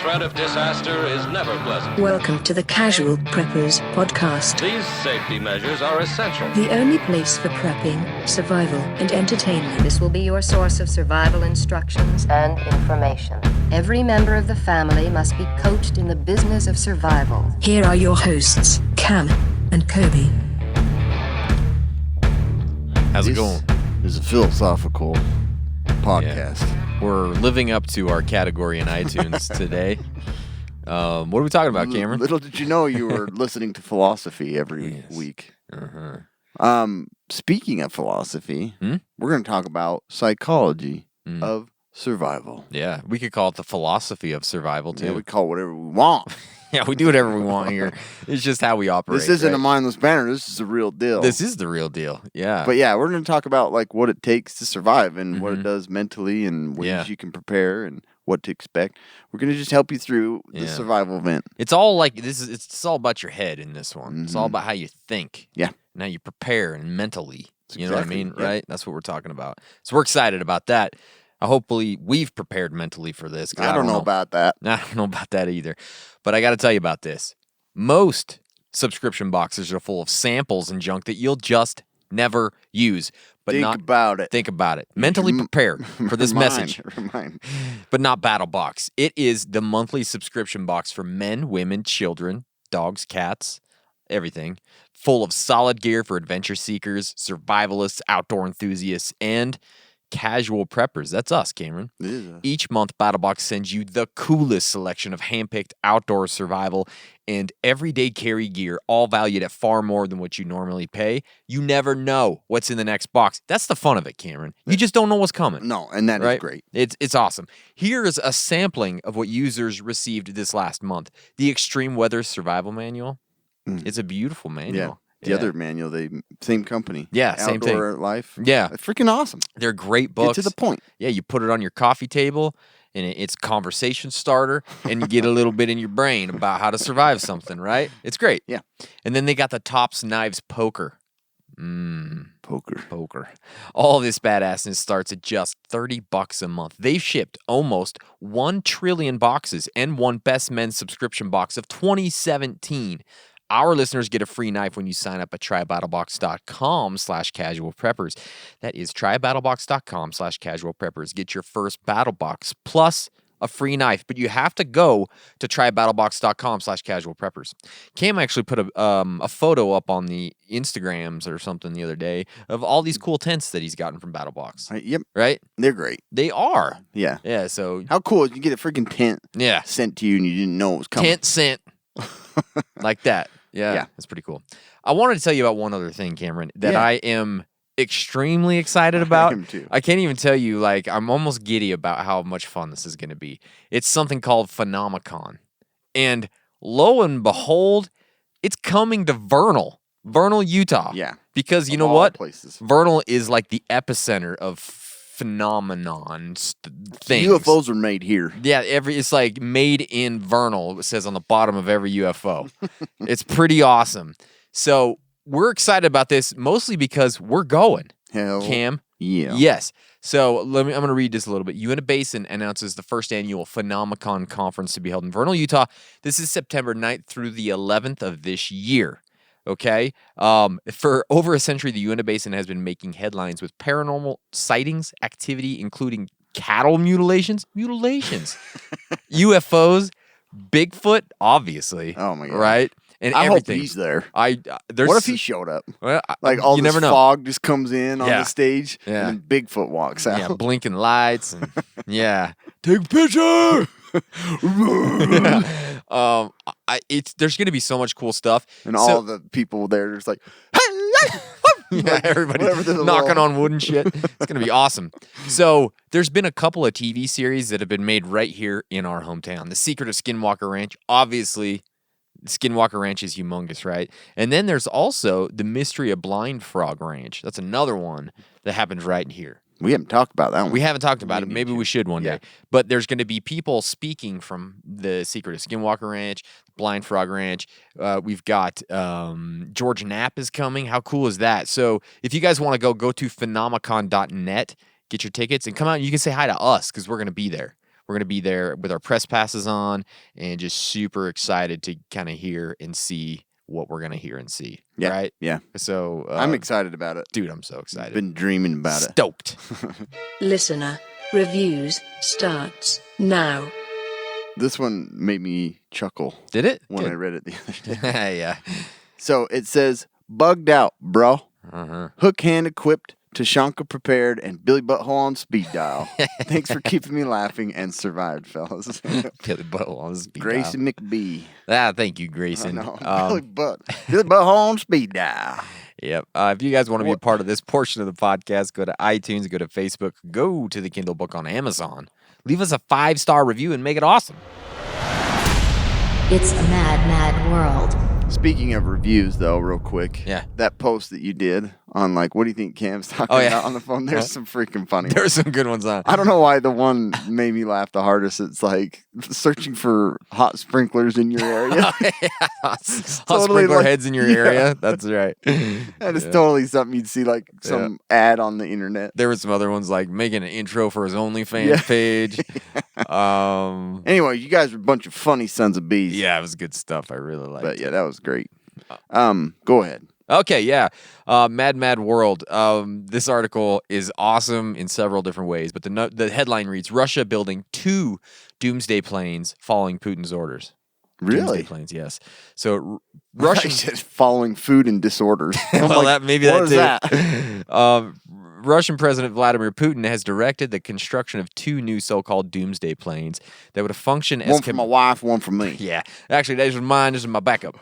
threat of disaster is never pleasant. Welcome to the Casual Preppers podcast. These safety measures are essential. The only place for prepping, survival, and entertainment. This will be your source of survival instructions and information. Every member of the family must be coached in the business of survival. Here are your hosts, Cam and Kobe. How's it going? This is a philosophical podcast. Yeah. We're living up to our category in iTunes today. What are we talking about, Cameron? Little did you know you were listening to philosophy every week. Speaking of philosophy, we're going to talk about psychology of survival. Yeah, we could call it the philosophy of survival, too. Yeah, we call it whatever we want. Yeah, we do whatever we want here. It's just how we operate. This isn't right? a mindless banner. This is a real deal. This is the real deal. Yeah. But yeah, we're going to talk about like what it takes to survive and what it does mentally and ways you can prepare and what to expect. We're going to just help you through the survival event. It's all like this is. It's all about your head in this one. It's all about how you think. Yeah. And how you prepare and mentally. You know what I mean, yeah. right? That's what we're talking about. So we're excited about that. Hopefully, we've prepared mentally for this. I don't know about that. I don't know about that either. But I got to tell you about this. Most subscription boxes are full of samples and junk that you'll just never use. But Think about it. Think about it. Mentally prepare for this message. Remind. But not Battlebox. It is the monthly subscription box for men, women, children, dogs, cats, everything. Full of solid gear for adventure seekers, survivalists, outdoor enthusiasts, and casual preppers. That's us, Cameron. Each month, Battlebox sends you the coolest selection of handpicked outdoor survival and everyday carry gear, all valued at far more than what you normally pay. You never know what's in the next box. That's the fun of it, Cameron. You just don't know what's coming. No, and that is great. It's awesome. Here is a sampling of what users received this last month. The Extreme Weather Survival Manual. It's a beautiful manual. Yeah. The other manual, same company. Yeah, same thing. Outdoor Life. Yeah. It's freaking awesome. They're great books. Get to the point. Yeah, you put it on your coffee table, and it's conversation starter, and you get a little bit in your brain about how to survive something, right? It's great. Yeah. And then they got the Tops Knives Poker. Poker. All this badassness starts at just $30 a month. They've shipped almost 1 trillion boxes and won Best Men's Subscription Box of 2017. Our listeners get a free knife when you sign up at trybattlebox.com/casualpreppers. That is trybattlebox.com/casualpreppers. Get your first BattleBox plus a free knife, but you have to go to trybattlebox.com/casualpreppers. Cam actually put a photo up on the Instagrams or something the other day of all these cool tents that he's gotten from BattleBox. Yep. Right? They're great. They are. Yeah. Yeah, so... How cool is you get a freaking tent sent to you and you didn't know it was coming? Tent sent. Like that. Yeah, that's pretty cool. I wanted to tell you about one other thing, Cameron, that I am extremely excited about. I am too. I can't even tell you, like, I'm almost giddy about how much fun this is going to be. It's something called Phenomicon. And lo and behold, it's coming to Vernal, Utah. Yeah. Because you know what? Vernal is like the epicenter of phenomenon things. UFOs are made here. Yeah, it's like made in Vernal, it says on the bottom of every UFO. It's pretty awesome. So we're excited about this, mostly because we're going. Hell Cam? Yeah. Yes. So I'm going to read this a little bit. Uinta Basin announces the first annual Phenomicon conference to be held in Vernal, Utah. This is September 9th through the 11th of this year. Okay. For over a century, the Uinta Basin has been making headlines with paranormal sightings, activity, including cattle mutilations, UFOs, Bigfoot, obviously. Oh my God. Right? And I everything. hope he's there. There's, what if he showed up? Well, like all you this never know. fog just comes in on the stage, and then Bigfoot walks out. Yeah, blinking lights, and take a picture. There's gonna be so much cool stuff, and all the people there just like, everybody knocking on wood and shit. It's gonna be awesome. So there's been a couple of TV series that have been made right here in our hometown. The Secret of Skinwalker Ranch, obviously. Skinwalker Ranch is humongous, right? And then there's also the Mystery of Blind Frog Ranch. That's another one that happens right in here. We haven't talked about that one. We haven't talked about it. Maybe we should one day. But there's going to be people speaking from the Secret of Skinwalker Ranch, Blind Frog Ranch. We've got George Knapp is coming. How cool is that? So if you guys want to go to phenomicon.net, get your tickets, and come out and you can say hi to us because we're going to be there. We're going to be there with our press passes on and just super excited to kind of hear and see what we're going to hear and see. Yeah. Right? Yeah. So I'm excited about it. Dude, I'm so excited. Been dreaming about it. Stoked. Listener reviews starts now. This one made me chuckle. Did it? When Good. I read it the other day. Yeah. So it says, bugged out, bro. Uh-huh. Hook hand equipped, Tashanka prepared, and Billy Butthole on speed dial. Thanks for keeping me laughing and survived, fellas. Billy Butthole on speed Grayson dial. McBee. Thank you, Grayson. Billy Butthole on speed dial. Yep. If you guys want to be a part of this portion of the podcast, go to iTunes, go to Facebook, go to the Kindle book on Amazon. Leave us a 5-star review and make it awesome. It's a mad, mad world. Speaking of reviews, though, real quick. Yeah. That post that you did on, like, what do you think Cam's talking about on the phone? There's some freaking funny There's some good ones on. I don't know why the one made me laugh the hardest. It's like searching for hot sprinklers in your area. Hot Totally sprinkler like- heads in your yeah. area. That's right. That is totally something you'd see, like, some ad on the internet. There were some other ones like making an intro for his OnlyFans page. Anyway, you guys are a bunch of funny sons of bees. Yeah, it was good stuff. I really liked But, it. yeah, that was great. Go ahead. Okay, yeah. Mad World. This article is awesome in several different ways, but the headline reads, Russia building 2 doomsday planes following Putin's orders. Really? Doomsday planes, yes. So Russian... following food and disorders. Well, what is that that? Russian President Vladimir Putin has directed the construction of 2 new so-called doomsday planes that would function as... One for my wife, one for me. Yeah. Actually, these are mine. This is my backup.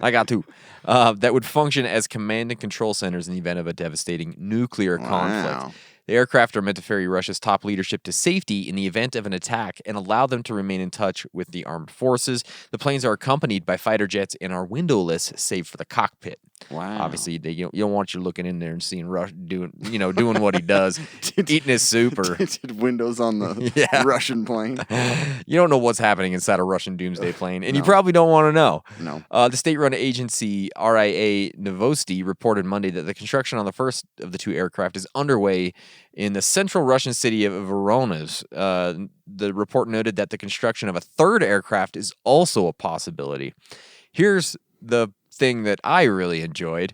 I got 2. That would function as command and control centers in the event of a devastating nuclear conflict. The aircraft are meant to ferry Russia's top leadership to safety in the event of an attack and allow them to remain in touch with the armed forces. The planes are accompanied by fighter jets and are windowless, save for the cockpit. Wow. Obviously, you don't want you looking in there and seeing Rush doing what he does, eating his soup or Tinted windows on the Russian plane. You don't know what's happening inside a Russian doomsday plane, and you probably don't want to know. No. The state-run agency RIA Novosti reported Monday that the construction on the first of the 2 aircraft is underway in the central Russian city of Voronezh. The report noted that the construction of a 3rd aircraft is also a possibility. Here's the thing that I really enjoyed.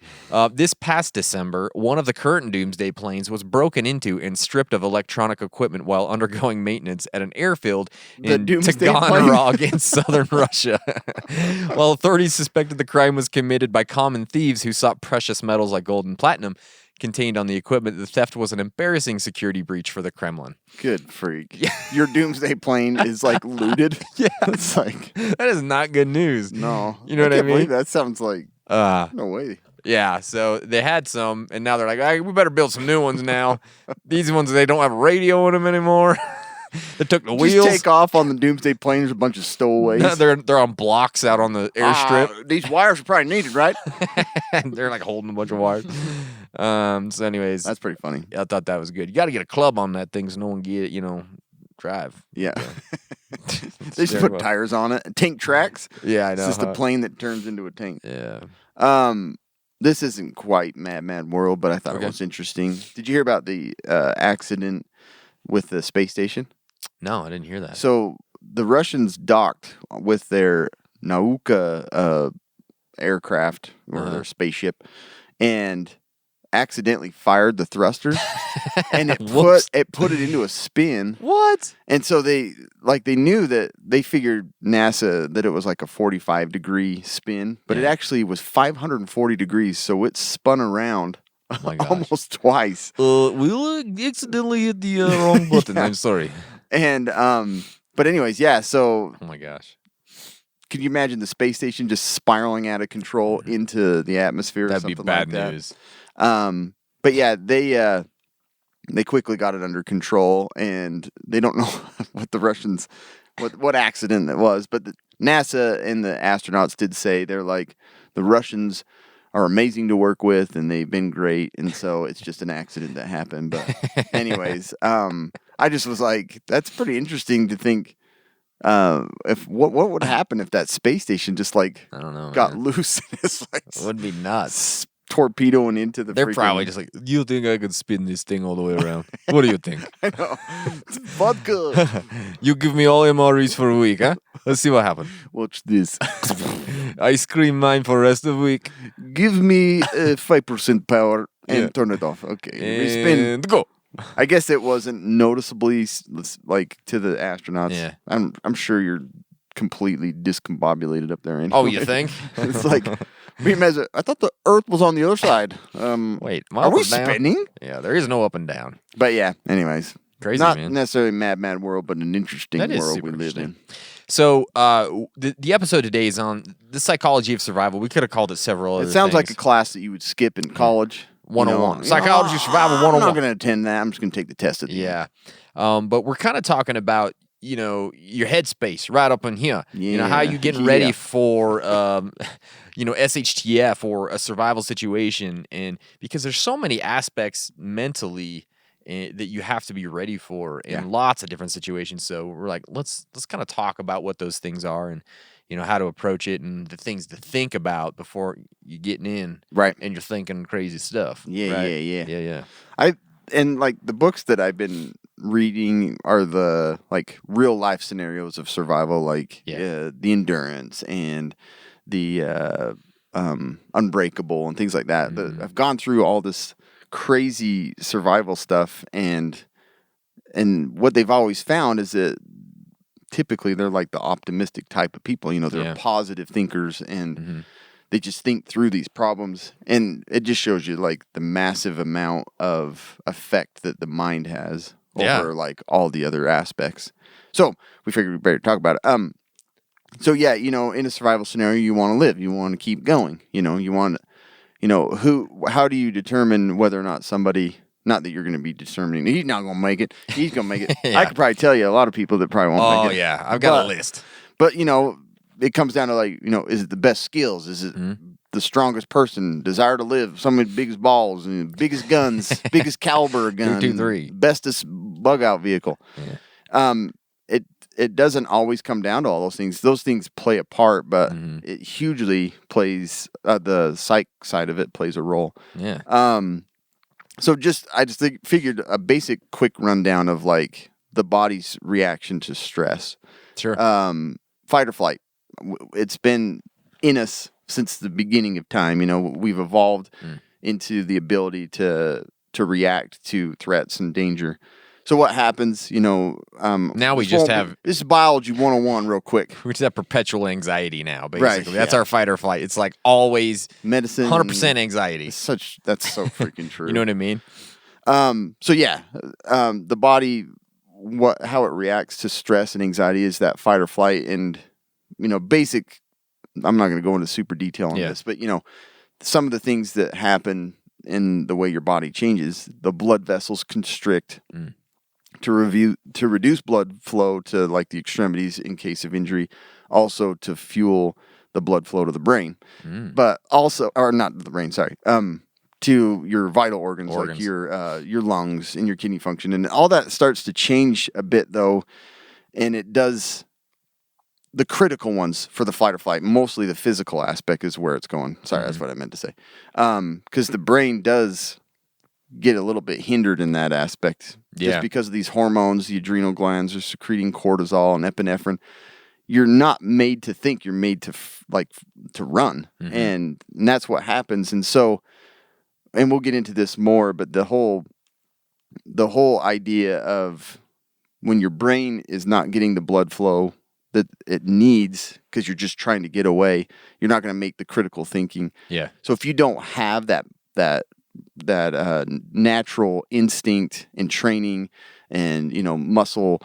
This past December, one of the current doomsday planes was broken into and stripped of electronic equipment while undergoing maintenance at an airfield in Taganrog in southern Russia. While authorities suspected the crime was committed by common thieves who sought precious metals like gold and platinum contained on the equipment, the theft was an embarrassing security breach for the Kremlin. Good freak. Your doomsday plane is like looted. Yeah. It's like, that is not good news. no. You know what I can't mean? believe that sounds like, no way. Yeah, so they had some, and now they're like, we better build some new ones now. These ones, they don't have a radio in them anymore. They took the wheels. Just take off on the doomsday plane. There's a bunch of stowaways. They're on blocks out on the airstrip. These wires are probably needed, right? And they're like holding a bunch of wires. So anyways. That's pretty funny. I thought that was good. You got to get a club on that thing so no one get, drive. Yeah. They should put tires on it. Tank tracks. Yeah, I know. It's just a plane that turns into a tank. Yeah. This isn't quite Mad World, but I thought it was interesting. Did you hear about the accident with the space station? No, I didn't hear that. So the Russians docked with their Nauka aircraft or their spaceship and accidentally fired the thrusters and it put it into a spin. What? And so they knew that they figured NASA that it was like a 45-degree spin, but it actually was 540 degrees, so it spun around almost twice. We accidentally hit the wrong button. I'm sorry. And but anyways, yeah, so oh my gosh. Can you imagine the space station just spiraling out of control into the atmosphere? That'd or be something bad like news. That? But yeah, they quickly got it under control, and they don't know what the Russians, what accident it was. But NASA and the astronauts did say they're like, the Russians are amazing to work with, and they've been great, and so it's just an accident that happened. But anyways, I just was like, that's pretty interesting to think. If what would happen if that space station just like I don't know, got loose and it's like it would be nuts. Torpedoing into the They're probably just like, you think I could spin this thing all the way around? What do you think? I know. Vodka. You give me all MREs for a week, huh? Let's see what happens. Watch this. I scream mine for the rest of the week. Give me 5% power and Yeah. turn it off. Okay. Respin. And go. I guess it wasn't noticeably like to the astronauts. Yeah. I'm sure you're completely discombobulated up there. Anyway. Oh, you think? It's like we measure. I thought the Earth was on the other side. Wait, are we up and down? spinning? Yeah, there is no up and down. But yeah. Anyways, Crazy, not man. necessarily mad world, but an interesting That is world super we live in. interesting. So the episode today is on the psychology of survival. We could have called it several other It sounds like a things. class that you would skip in college. 101. Psychology of Survival 101. I'm not going to attend that. I'm just going to take the test at the end. Yeah. But we're kind of talking about, your headspace right up in here. How Yeah, you getting ready yeah. for, SHTF or a survival situation. And because there's so many aspects mentally that you have to be ready for in lots of different situations. So we're like, let's kind of talk about what those things are and, how to approach it and the things to think about before you getting in. Right. And you're thinking crazy stuff. Yeah, right? yeah. Yeah. And like the books that I've been reading are the like real life scenarios of survival, like the Endurance and the Unbreakable and things like that. I've gone through all this crazy survival stuff, and what they've always found is that typically they're like the optimistic type of people. They're positive thinkers, and they just think through these problems, and it just shows you like the massive amount of effect that the mind has over like all the other aspects. So we figured we better talk about it. So yeah, in a survival scenario, you want to live, you want to keep going. You want, how do you determine whether or not somebody? Not that you're going to be determining he's not going to make it. He's going to make it. Yeah. I could probably tell you a lot of people that probably won't make it. Oh, yeah. I've got a list. But, it comes down to like, is it the best skills? Is it the strongest person? Desire to live? Someone with biggest balls and biggest guns, biggest caliber gun, 2, 3. bestest bug out vehicle. Yeah. It doesn't always come down to all those things. Those things play a part, but it hugely plays the psych side of it plays a role. Yeah. So I just figured a basic quick rundown of like the body's reaction to stress. Sure. Fight or flight. It's been in us since the beginning of time. We've evolved into the ability to react to threats and danger. So what happens, now we just have... This is biology 101 real quick. We just have perpetual anxiety now, basically. Right, That's yeah. our fight or flight. It's like always Medicine. 100% anxiety. That's so freaking true. You know what I mean? So yeah, the body, how it reacts to stress and anxiety is that fight or flight, and basic. I'm not going to go into super detail on this, but some of the things that happen in the way your body changes, the blood vessels constrict to reduce blood flow to like the extremities in case of injury, also to fuel the blood flow to the brain, but also, or not the brain, sorry. To your vital organs, like your lungs and your kidney function, and all that starts to change a bit though, and it does. The critical ones for the fight or flight, mostly the physical aspect is where it's going. Sorry, that's what I meant to say. Because the brain does get a little bit hindered in that aspect, just because of these hormones. The adrenal glands are secreting cortisol and epinephrine. You're not made to think; you're made to to run, and that's what happens. And so. And we'll get into this more, but the whole idea of when your brain is not getting the blood flow that it needs because you're just trying to get away, you're not going to make the critical thinking. Yeah. So if you don't have that natural instinct and training and muscle,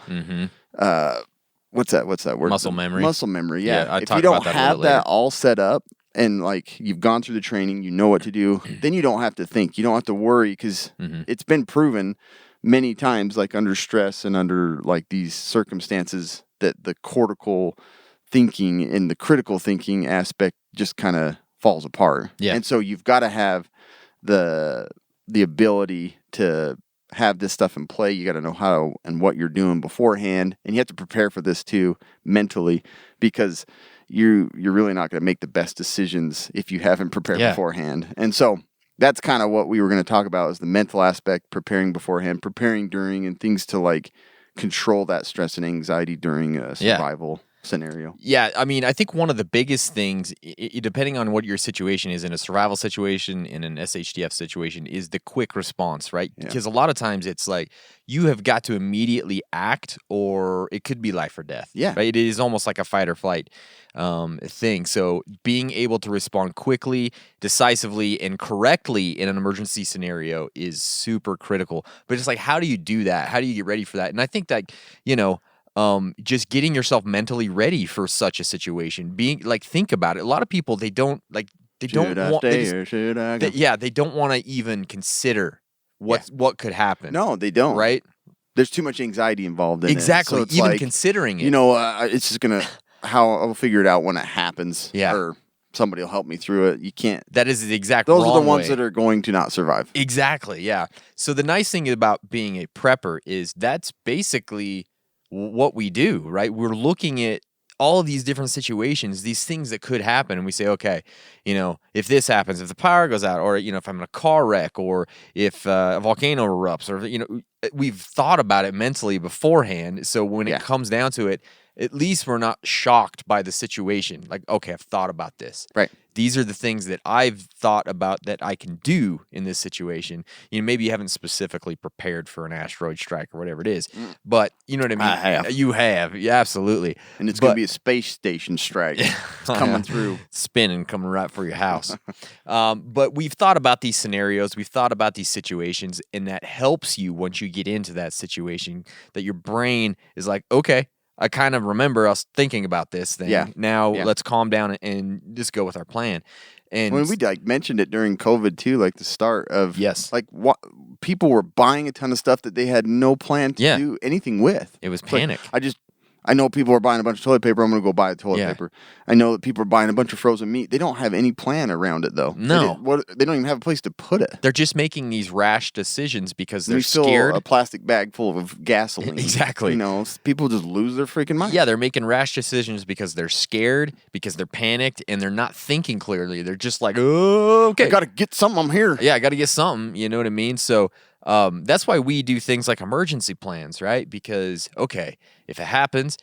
what's that word? Muscle memory. Muscle memory. Yeah. I'd If talk you don't about that a have little later. that all set up, and like you've gone through the training, you know what to do, then you don't have to think. You don't have to worry because it's been proven many times, like under stress and under like these circumstances, that the cortical thinking and the critical thinking aspect just kind of falls apart. Yeah. And so you've got to have the ability to have this stuff in play. You got to know how and what you're doing beforehand, and you have to prepare for this too mentally, because you're really not going to make the best decisions if you haven't prepared beforehand. And so that's kind of what we were going to talk about, is the mental aspect, preparing beforehand, preparing during, and things to like control that stress and anxiety during a survival scenario. Yeah, I mean, I think one of the biggest things, depending on what your situation is, in a survival situation, in an SHTF situation, is the quick response, right? Yeah. Because a lot of times it's like you have got to immediately act, or it could be life or death. Yeah. Right? It is almost like a fight or flight thing. So being able to respond quickly, decisively, and correctly in an emergency scenario is super critical. But it's like, how do you do that? How do you get ready for that? And I think that, just getting yourself mentally ready for such a situation, being like, think about it. A lot of people, they don't want, Or should I go? they don't want to even consider what could happen. No, they don't. Right? There's too much anxiety involved in Exactly. it. So it's Even like, considering it. It's just gonna how I'll figure it out when it happens. Yeah. Or somebody will help me through it. You can't. That is the exact Those are the wrong ones way. that are going to not survive. Exactly, yeah. So the nice thing about being a prepper is that's basically what we do, right? We're looking at all of these different situations, these things that could happen, and we say, okay, if this happens, if the power goes out, or if I'm in a car wreck, or if a volcano erupts, or we've thought about it mentally beforehand. So when it comes down to it, at least we're not shocked by the situation. Like, okay, I've thought about this. Right. These are the things that I've thought about that I can do in this situation. Maybe you haven't specifically prepared for an asteroid strike or whatever it is, but you know what I mean? I have. You have. Yeah, absolutely. And it's going to be a space station strike. It's coming through. Spinning, coming right for your house. But we've thought about these scenarios. We've thought about these situations, and that helps you once you get into that situation, that your brain is like, okay, I kind of remember us thinking about this thing. Yeah. Now Yeah. let's calm down and just go with our plan. And When we mentioned it during COVID too, like the start of like people were buying a ton of stuff that they had no plan to do anything with. It was It's like, panic. I know people are buying a bunch of toilet paper. I'm going to go buy toilet paper. I know that people are buying a bunch of frozen meat. They don't have any plan around it though. No. They don't even have a place to put it. They're just making these rash decisions because they're We fill scared. a plastic bag full of gasoline. Exactly. People just lose their freaking mind. Yeah, they're making rash decisions because they're scared, because they're panicked, and they're not thinking clearly. They're just like, oh, okay. I got to get something. I'm here. Yeah, I got to get something. You know what I mean? So that's why we do things like emergency plans, right? Because, okay, if it happens,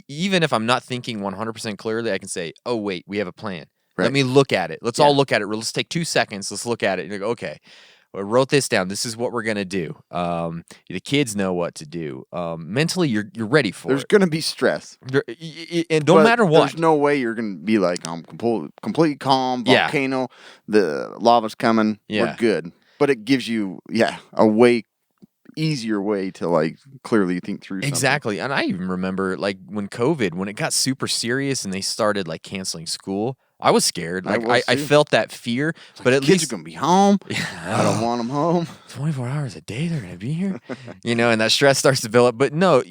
even if I'm not thinking 100% clearly, I can say, oh, wait, we have a plan. Right. Let me look at it. Let's all look at it. Let's take 2 seconds. Let's look at it. And you go, okay, I wrote this down. This is what we're going to do. The kids know what to do. Mentally, you're ready for There's it. going to be stress. And don't matter what. There's no way you're going to be like, I'm completely calm, volcano, the lava's coming, we're good. But it gives you, a way easier way to like clearly think through something. Exactly. And I even remember like when it got super serious and they started like canceling school, I was scared. Like I felt that fear, but at kids least are going to be home. I don't want them home. 24 hours a day they're going to be here. And that stress starts to build up. But no,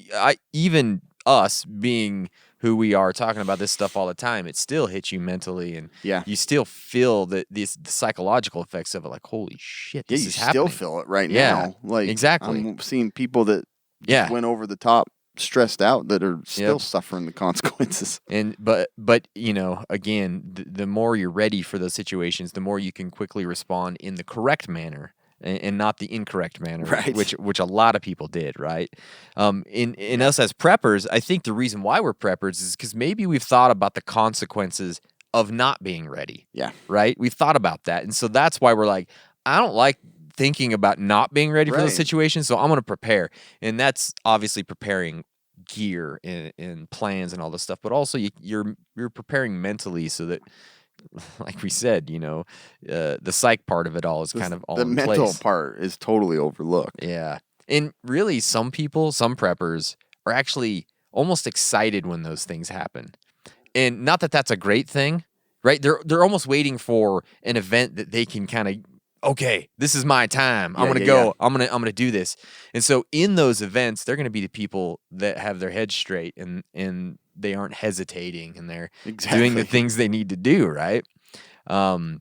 even us being who we are, talking about this stuff all the time, it still hits you mentally, and you still feel the psychological effects of it. Like, holy shit, this is happening. Still feel it right now. Like, exactly. I'm seeing people that just went over the top, stressed out, that are still suffering the consequences. And but again, the more you're ready for those situations, the more you can quickly respond in the correct manner. And not the incorrect manner, right. which a lot of people did, right? In us as preppers, I think the reason why we're preppers is because maybe we've thought about the consequences of not being ready. Yeah. Right? We've thought about that. And so that's why we're like, I don't like thinking about not being ready for those situations, so I'm going to prepare. And that's obviously preparing gear and plans and all this stuff, but also you're preparing mentally so that, like we said, the psych part of it all is kind of all in place. The mental part is totally overlooked. Yeah. And really, some preppers are actually almost excited when those things happen. And not that that's a great thing, right? They're almost waiting for an event that they can kind of, okay, this is my time. I'm going to go. Yeah. I'm going to do this. And so in those events, they're going to be the people that have their heads straight and they aren't hesitating, and they're doing the things they need to do, right? Like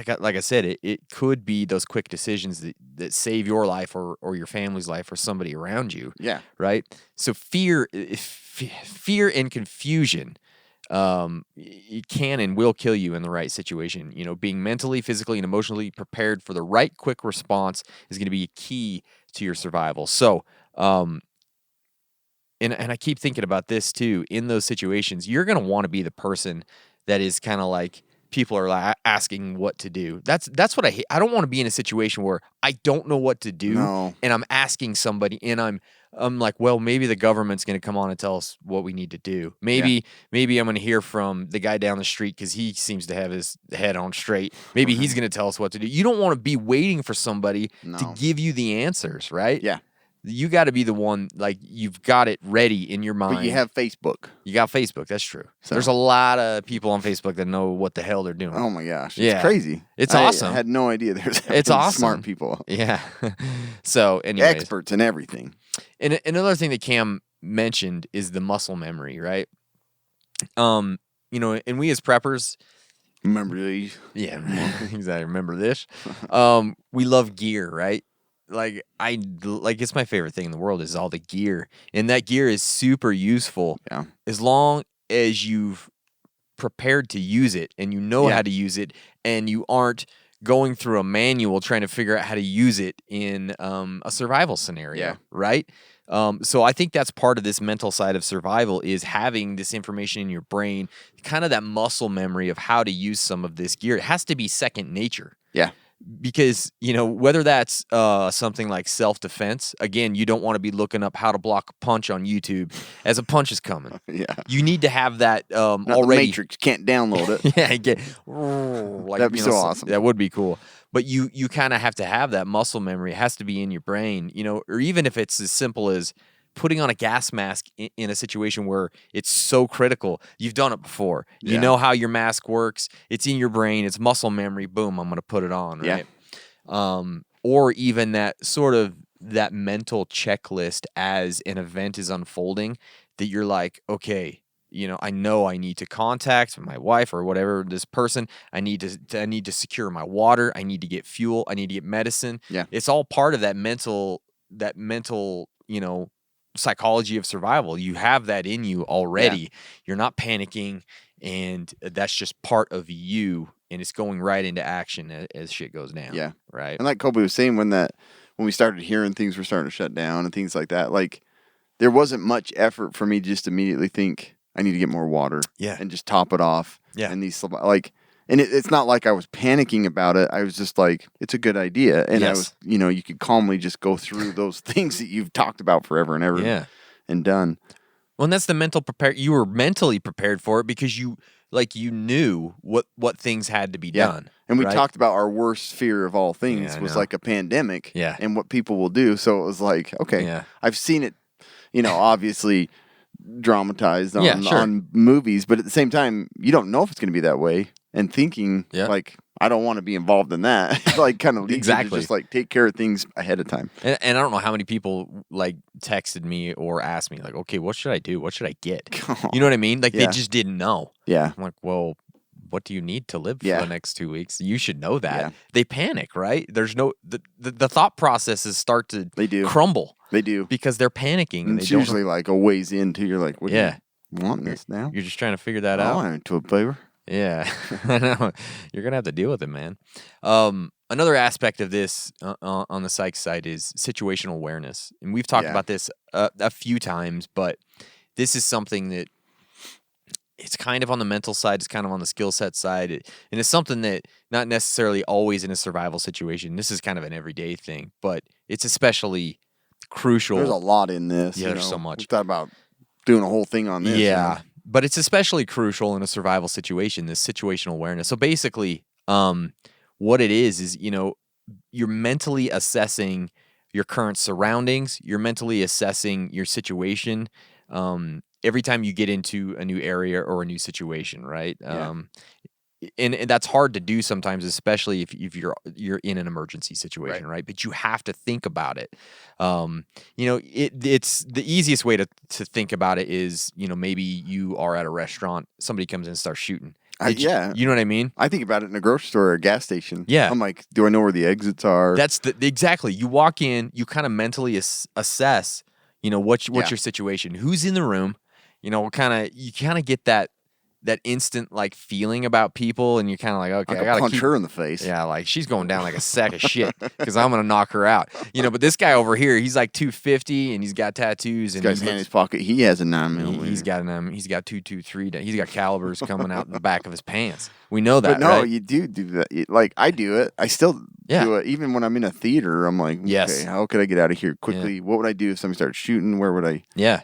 I said, it could be those quick decisions that save your life or your family's life or somebody around you. Yeah. Right? So fear and confusion, it can and will kill you in the right situation. Being mentally, physically, and emotionally prepared for the right quick response is going to be key to your survival. So And I keep thinking about this too. In those situations, you're going to want to be the person that is kind of like people are asking what to do. That's what I hate. I don't want to be in a situation where I don't know what to do, No. and I'm asking somebody, and I'm like, well, maybe the government's going to come on and tell us what we need to do. Maybe I'm going to hear from the guy down the street because he seems to have his head on straight. Maybe he's going to tell us what to do. You don't want to be waiting for somebody to give you the answers, right? Yeah. You got to be the one, like, you've got it ready in your mind. But you have Facebook. You got Facebook. That's true. So- There's a lot of people on Facebook that know what the hell they're doing. Oh my gosh. It's Yeah. crazy. It's I awesome. had no idea there's It's awesome. smart people. Yeah. So, anyways. Experts in everything. And another thing that Cam mentioned is the muscle memory, right? And we as preppers, Remember these? yeah, exactly. Remember this? We love gear, right? Like it's my favorite thing in the world is all the gear, and that gear is super useful. Yeah. As long as you've prepared to use it and you know how to use it, and you aren't going through a manual trying to figure out how to use it in a survival scenario, right? So I think that's part of this mental side of survival is having this information in your brain, kind of that muscle memory of how to use some of this gear. It has to be second nature. Yeah. Because, whether that's something like self-defense, again, you don't want to be looking up how to block a punch on YouTube as a punch is coming. Yeah. You need to have that Not already. the Matrix. Can't download it. That'd be so awesome. That would be cool. But you kind of have to have that muscle memory. It has to be in your brain, or even if it's as simple as putting on a gas mask in a situation where it's so critical. You've done it before. You know how your mask works. It's in your brain. It's muscle memory. Boom, I'm going to put it on, right? Or even that sort of that mental checklist as an event is unfolding that you're like, okay, I know I need to contact my wife or whatever, this person. I need to secure my water. I need to get fuel. I need to get medicine. Yeah. It's all part of that mental, psychology of survival. You have that in you already. Yeah. You're not panicking, and that's just part of you, and it's going right into action as shit goes down. Yeah. Right. And like Kobe was saying, when we started hearing things were starting to shut down and things like that, like there wasn't much effort for me to just immediately think I need to get more water. Yeah. And just top it off. Yeah. And it's not like I was panicking about it. I was just like, it's a good idea. And I was, you could calmly just go through those things that you've talked about forever and ever and done. Well, and that's the mental you were mentally prepared for it because you knew what things had to be done. And we right? talked about our worst fear of all things I was know. like a pandemic Yeah. and what people will do. So it was like, okay, I've seen it, obviously dramatized on movies, but at the same time, you don't know if it's going to be that way. And thinking like, I don't want to be involved in that. Like kind of leads you to just like take care of things ahead of time. And I don't know how many people like texted me or asked me like, okay, what should I do? What should I get? You know what I mean? Like they just didn't know. Yeah. I'm like, well, what do you need to live for the next 2 weeks? You should know that. Yeah. They panic, right? There's no the thought processes start to crumble. They do. Because they're panicking. And it's usually like a ways into you're like, what do you want this now? You're just trying to figure that out. I want to a paper. Yeah, I know. You're going to have to deal with it, man. Another aspect of this on the psych side is situational awareness. And we've talked about this a few times, but this is something that it's kind of on the mental side, it's kind of on the skill set side. And it's something that not necessarily always in a survival situation. This is kind of an everyday thing, but it's especially crucial. There's a lot in this. Yeah, there's so much. We thought about doing a whole thing on this. Yeah. But it's especially crucial in a survival situation, this situational awareness. So basically, what it is, you're mentally assessing your current surroundings. You're mentally assessing your situation every time you get into a new area or a new situation, right? Yeah. And that's hard to do sometimes, especially if you're in an emergency situation, right? But you have to think about it. It's the easiest way to think about it is, maybe you are at a restaurant, somebody comes in and starts shooting. You know what I mean? I think about it in a grocery store or a gas station. Yeah. I'm like, do I know where the exits are? That's exactly. You walk in, you kind of mentally assess, what's your situation, who's in the room, you kind of get that that instant like feeling about people, and you're kind of like, okay, I I could gotta punch keep her in the face. Yeah, like she's going down like a sack of shit because I'm gonna knock her out. But this guy over here, he's like 250 and he's got tattoos and This guy's hand in his pocket. He has a 9mm. he's got 223. He's got calibers coming out the back of his pants. We know that, But no, right? you do that. Like I do it. I still Yeah. do it. Even when I'm in a theater, I'm like, Yes. okay, how could I get out of here quickly? What would I do if somebody started shooting? Where would I? Yeah.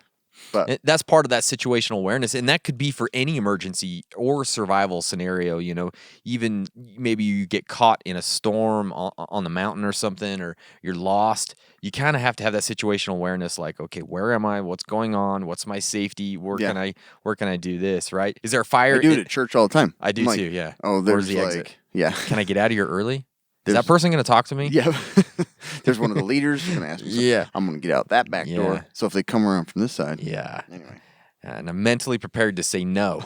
But That's part of that situational awareness, and that could be for any emergency or survival scenario. Even maybe you get caught in a storm on the mountain or something, or you're lost. You kind of have to have that situational awareness, like, okay, where am I? What's going on? What's my safety? Where can I do this? Right? Is there a fire? I do it at church all the time. I do I'm like, too. Yeah. Oh, Where's there's the like, exit? yeah. Can I get out of here early? Is There's- that person going to talk to me? Yeah. There's one of the leaders who's going to ask me something. Yeah. I'm going to get out that back Yeah. door. So if they come around from this side. Yeah. Anyway. And I'm mentally prepared to say no.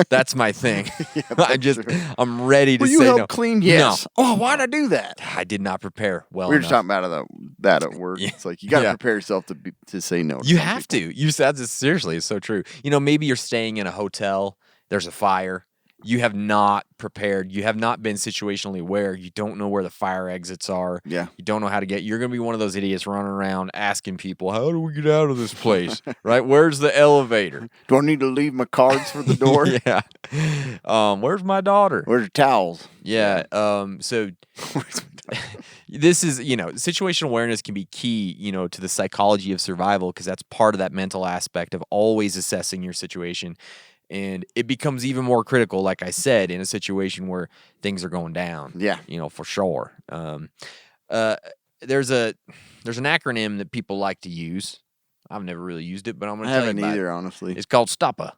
That's my thing. that's true. I'm ready to Will you say help no. clean? Yes. No. Oh, why'd I do that? I did not prepare well We were just enough. talking about that at work. Yeah. It's like you got to Yeah. prepare yourself to say no. To You some have people. to. You said this seriously. It's so true. Maybe you're staying in a hotel. There's a fire. You have not prepared. You have not been situationally aware. You don't know where the fire exits are. Yeah. You don't know how to get. You're going to be one of those idiots running around asking people, how do we get out of this place? Right? Where's the elevator? Do I need to leave my cards for the door? Yeah. Where's my daughter? Where's the towels? Yeah. So this is, situational awareness can be key, to the psychology of survival, because that's part of that mental aspect of always assessing your situation. And it becomes even more critical, like I said, in a situation where things are going down. Yeah. For sure. There's an acronym that people like to use. I've never really used it, but I'm going I to tell you haven't about either, it. honestly. It's called STOPA.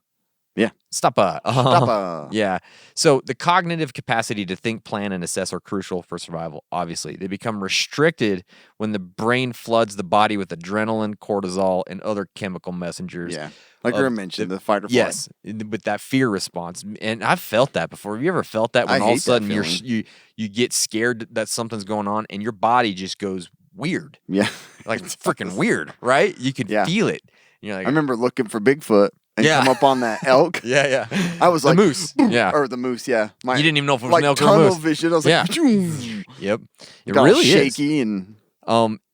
Yeah. STOPA. STOPA. Yeah. So the cognitive capacity to think, plan, and assess are crucial for survival, obviously. They become restricted when the brain floods the body with adrenaline, cortisol, and other chemical messengers. Yeah. Like I mentioned, the fight or flight. Yes, with that fear response. And I've felt that before. Have you ever felt that when I all of a hate that sudden feeling. you get scared that something's going on and your body just goes weird? Yeah. Like freaking weird, right? You can Yeah. feel it. You're like, I remember looking for Bigfoot and Yeah. come up on that elk. yeah. I was The like, moose. Yeah. Or the moose, yeah. You didn't even know if it was like an elk or a tunnel moose. vision. I was Yeah. like, Yep. It got all really is. shaky and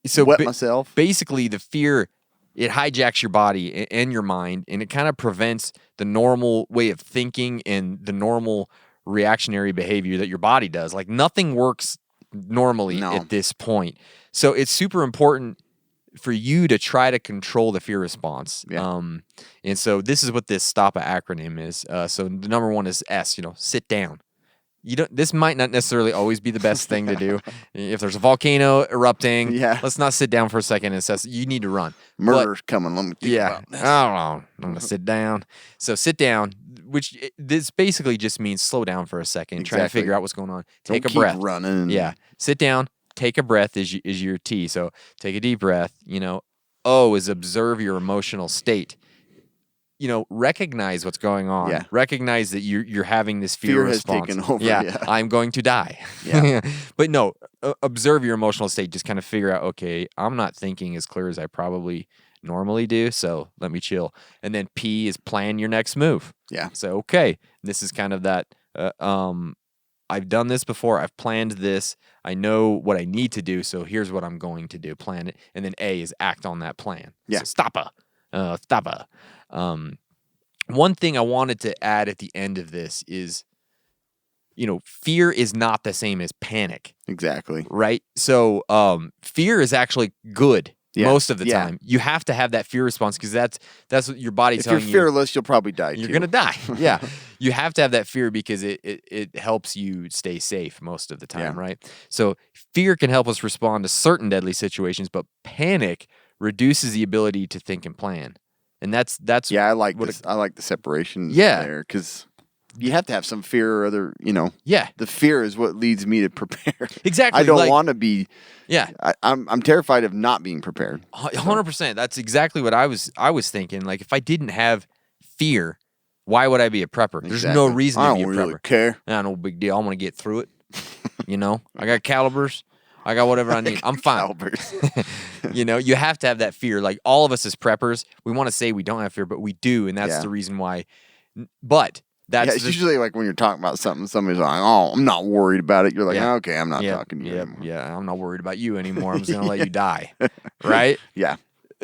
So wet myself. basically, the fear, it hijacks your body and your mind, and it kind of prevents the normal way of thinking and the normal reactionary behavior that your body does. Like nothing works normally No. at this point. So it's super important for you to try to control the fear response. Yeah. And so this is what this STOPA acronym is. So the number one is S, sit down. This might not necessarily always be the best thing to do. If there's a volcano erupting, Yeah. let's not sit down for a second and assess. You need to run. Murder's coming. Let me think Yeah, about this. I don't know. I'm gonna sit down. So sit down, this basically just means slow down for a second, try to Exactly. figure out what's going on. Don't Take a keep breath. running. Yeah, sit down. Take a breath is your T. So take a deep breath. O is observe your emotional state. Recognize what's going on. Yeah. Recognize that you're having this fear Fear has response. taken over, Yeah, yeah. I'm going to die. Yeah. But no, observe your emotional state. Just kind of figure out, okay, I'm not thinking as clear as I probably normally do, so let me chill. And then P is plan your next move. Yeah. So, okay, this is kind of that, I've done this before. I've planned this. I know what I need to do, so here's what I'm going to do. Plan it. And then A is act on that plan. Yeah. So STOPA. STOPA. One thing I wanted to add at the end of this is, fear is not the same as panic, Exactly. right? So fear is actually good Yeah. most of the Yeah. time. You have to have that fear response because that's what your body's If you're telling you. fearless, you'll probably die You're too. gonna die. Yeah, you have to have that fear because it helps you stay safe most of the time, Yeah. right? So fear can help us respond to certain deadly situations, but panic reduces the ability to think and plan, and that's Yeah, I like what this. I like the separation Yeah. there because you have to have some fear or other, yeah, the fear is what leads me to prepare. exactly. I don't like- want to be, Yeah, I'm terrified of not being prepared. 100%. That's exactly what I was thinking. Like if I didn't have fear, why would I be a prepper? There's no Exactly. reason I to be a don't prepper. really care. Nah, no big deal. I'm gonna get through it. I got calibers. I got whatever I need. I'm fine. Albert. You have to have that fear. Like all of us as preppers, we want to say we don't have fear, but we do, and that's Yeah. the reason why. But That's Yeah, it's usually like when you're talking about something, somebody's like, "Oh, I'm not worried about it." You're like, "Okay, I'm not talking to you anymore." Yeah, I'm not worried about you anymore. I'm just gonna let you die, right? Yeah.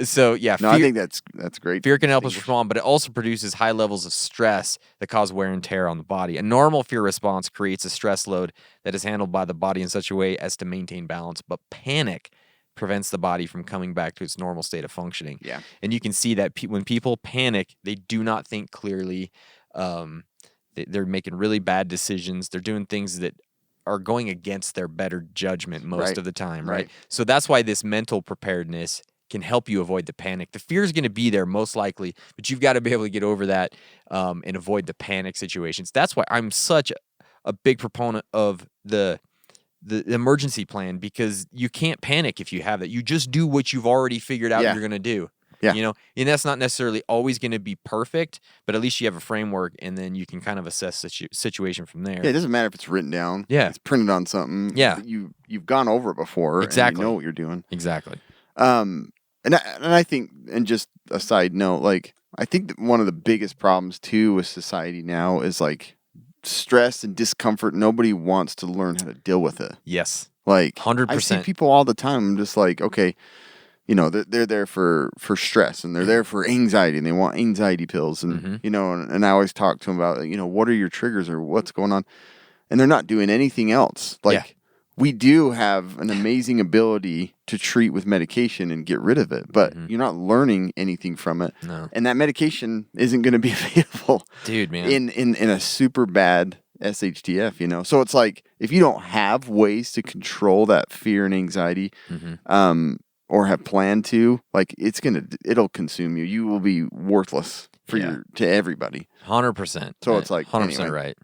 So yeah, No, I think that's great. fear can help us respond, but it also produces high levels of stress that cause wear and tear on the body. A normal fear response creates a stress load that is handled by the body in such a way as to maintain balance, but panic prevents the body from coming back to its normal state of functioning. Yeah. And you can see that when people panic, they do not think clearly. They're making really bad decisions. They're doing things that are going against their better judgment most of the time, right? So that's why this mental preparedness can help you avoid the panic. The fear is going to be there most likely, but you've got to be able to get over that and avoid the panic situations. That's why I'm such a big proponent of the emergency plan, because you can't panic if you have that. You just do what you've already figured out you're going to do. Yeah. You know, and that's not necessarily always going to be perfect, but at least you have a framework, and then you can kind of assess the situation from there. Yeah, it doesn't matter if it's written down. Yeah. It's printed on something. Yeah. You've gone over it before. Exactly. And you know what you're doing. Exactly. And I think, and just a side note, like, I think that one of the biggest problems too with society now is like stress and discomfort. Nobody wants to learn how to deal with it. Yes. Like 100%. I see people all the time. I'm just like, okay, you know, they're there for stress, and they're there for anxiety, and they want anxiety pills, and you know, and I always talk to them about, you know, what are your triggers or what's going on, and they're not doing anything else. Like we do have an amazing ability to treat with medication and get rid of it, but you're not learning anything from it. No. And that medication isn't going to be available, Dude, man. in a super bad SHTF, you know. So it's like, if you don't have ways to control that fear and anxiety, or have planned to, like, it'll consume you. You will be worthless to everybody. 100%. So it's like 100% anyway. right.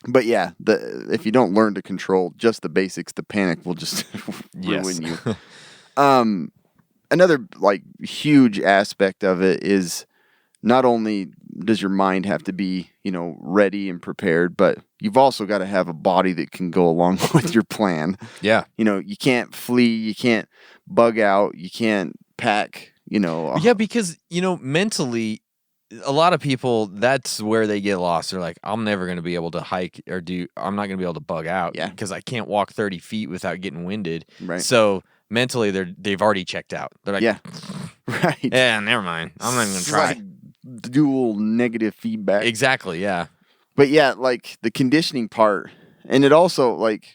But yeah, if you don't learn to control just the basics, the panic will just ruin you. Another like huge aspect of it is, not only does your mind have to be, you know, ready and prepared, but you've also got to have a body that can go along with your plan. Yeah. You know, you can't flee, you can't bug out, you can't pack, you know. Yeah, because, you know, mentally, a lot of people, that's where they get lost. They're like, I'm never going to be able to hike or I'm not going to be able to bug out because I can't walk 30 feet without getting winded. Right. So mentally, they've already checked out. They're like, right. Yeah, never mind. I'm not even going to try. Like dual negative feedback. Exactly, yeah. But yeah, like the conditioning part, and it also, like,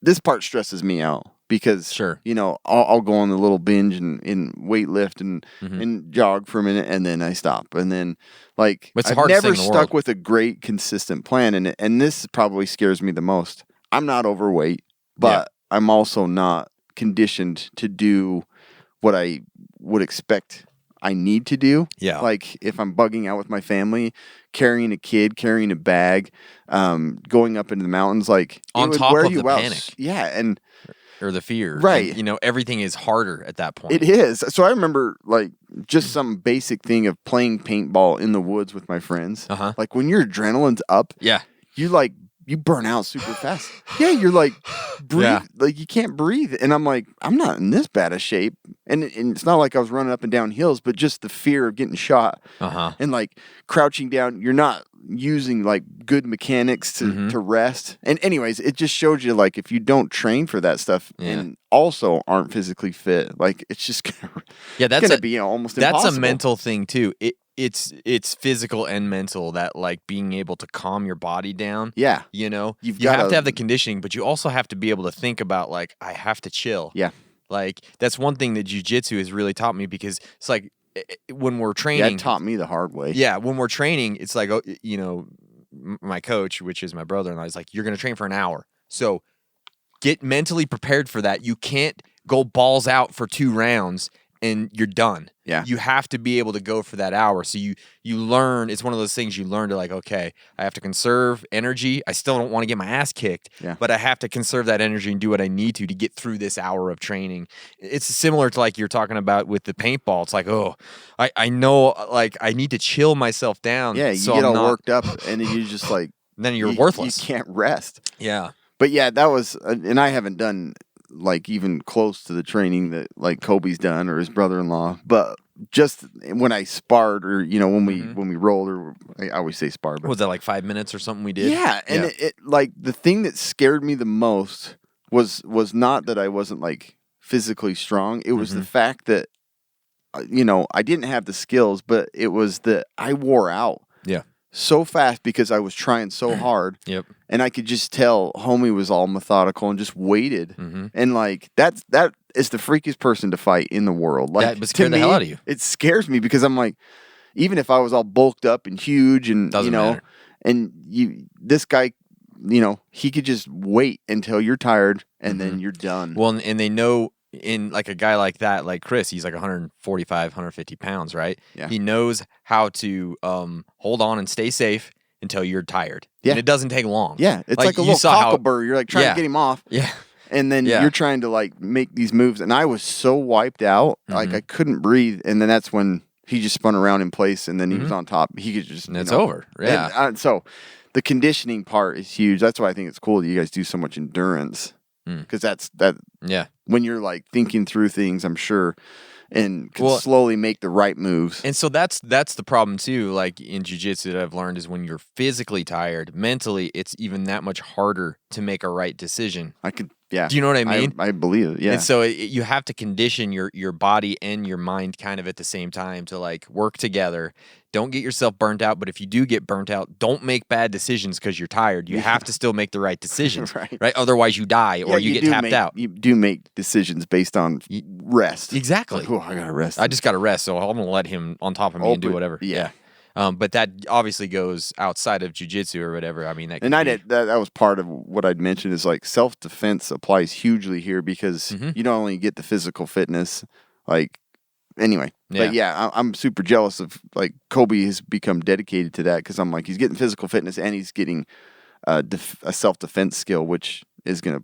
this part stresses me out because, you know, I'll go on a little binge and weight lift and jog for a minute, and then I stop. And then, like, I've never stuck with a great consistent plan. And this probably scares me the most. I'm not overweight, but I'm also not conditioned to do what I would expect I need to do. Yeah. Like if I'm bugging out with my family, carrying a kid, carrying a bag, going up into the mountains, like on top of the panic. Yeah. And or the fear. Right. And, you know, everything is harder at that point. It is. So I remember like just some basic thing of playing paintball in the woods with my friends. Like when your adrenaline's up, you burn out super fast. You're like, breathe, like you can't breathe. And I'm like, I'm not in this bad a shape. And it's not like I was running up and down hills, but just the fear of getting shot and like crouching down. You're not using like good mechanics to rest. And anyways, it just showed you like if you don't train for that stuff and also aren't physically fit, like it's just gonna be almost impossible. That's a mental thing too. It's physical and mental, that like being able to calm your body down. Yeah. You know, you have to have the conditioning, but you also have to be able to think about like, I have to chill. Yeah. Like that's one thing that jiu-jitsu has really taught me, because it's like when we're training. Yeah, it taught me the hard way. Yeah. When we're training, it's like, you know, my coach, which is my brother-in-law, is like, you're going to train for an hour. So get mentally prepared for that. You can't go balls out for 2 rounds and you're done. Yeah. You have to be able to go for that hour. So you learn, it's one of those things you learn to like, okay, I have to conserve energy. I still don't want to get my ass kicked, but I have to conserve that energy and do what I need to get through this hour of training. It's similar to like you're talking about with the paintball. It's like, oh, I know like I need to chill myself down. Yeah, you get all worked up and then you just like. Then you're worthless. You can't rest. Yeah. But yeah, that was, and I haven't done like even close to the training that like Kobe's done or his brother-in-law, but just when I sparred or when we rolled, or I always say spar, but Was that like 5 minutes or something we did? yeah, and it like the thing that scared me the most was not that I wasn't like physically strong. It was the fact that I didn't have the skills, but it was that I wore out Yeah. so fast because I was trying so hard. Yep. And I could just tell homie was all methodical and just waited. And like that is the freakiest person to fight in the world. Like That would scare the hell out of you. It scares me because I'm like, even if I was all bulked up and huge and Doesn't matter. and this guy, he could just wait until you're tired and then you're done. Well, and they know in like a guy like that, like Chris, he's like 145, 150 pounds, right? Yeah. He knows how to hold on and stay safe until you're tired. Yeah. And it doesn't take long. Yeah, it's like a you little saw how- cockleburr. You're like trying to get him off. Yeah. And then Yeah. you're trying to like make these moves. And I was so wiped out, like I couldn't breathe. And then that's when he just spun around in place and then he was on top. He could just, And it's over. Yeah. So the conditioning part is huge. That's why I think it's cool that you guys do so much endurance. Because that Yeah. when you're like thinking through things, I'm sure, and can Well- slowly make the right moves. And so that's the problem too. Like in jiu-jitsu that I've learned is when you're physically tired, mentally it's even that much harder to make a right decision. I could, yeah. Do you know what I mean? I believe it, yeah. And so you have to condition your body and your mind kind of at the same time to like work together. Don't get yourself burnt out, but if you do get burnt out, don't make bad decisions because you're tired. You have to still make the right decisions, right? Otherwise you die or you get do tapped out. You do make decisions based on rest. Exactly. Like, oh, I gotta rest. I just got to rest, so I'm going to let him on top of me and do Open- whatever. yeah. But that obviously goes outside of jiu-jitsu or whatever. I mean, that could And I be- did that was part of what I'd mentioned is like self-defense applies hugely here because you don't only get the physical fitness, like anyway. But yeah, I'm super jealous of like Kobe has become dedicated to that because I'm like he's getting physical fitness and he's getting a self-defense skill, which is gonna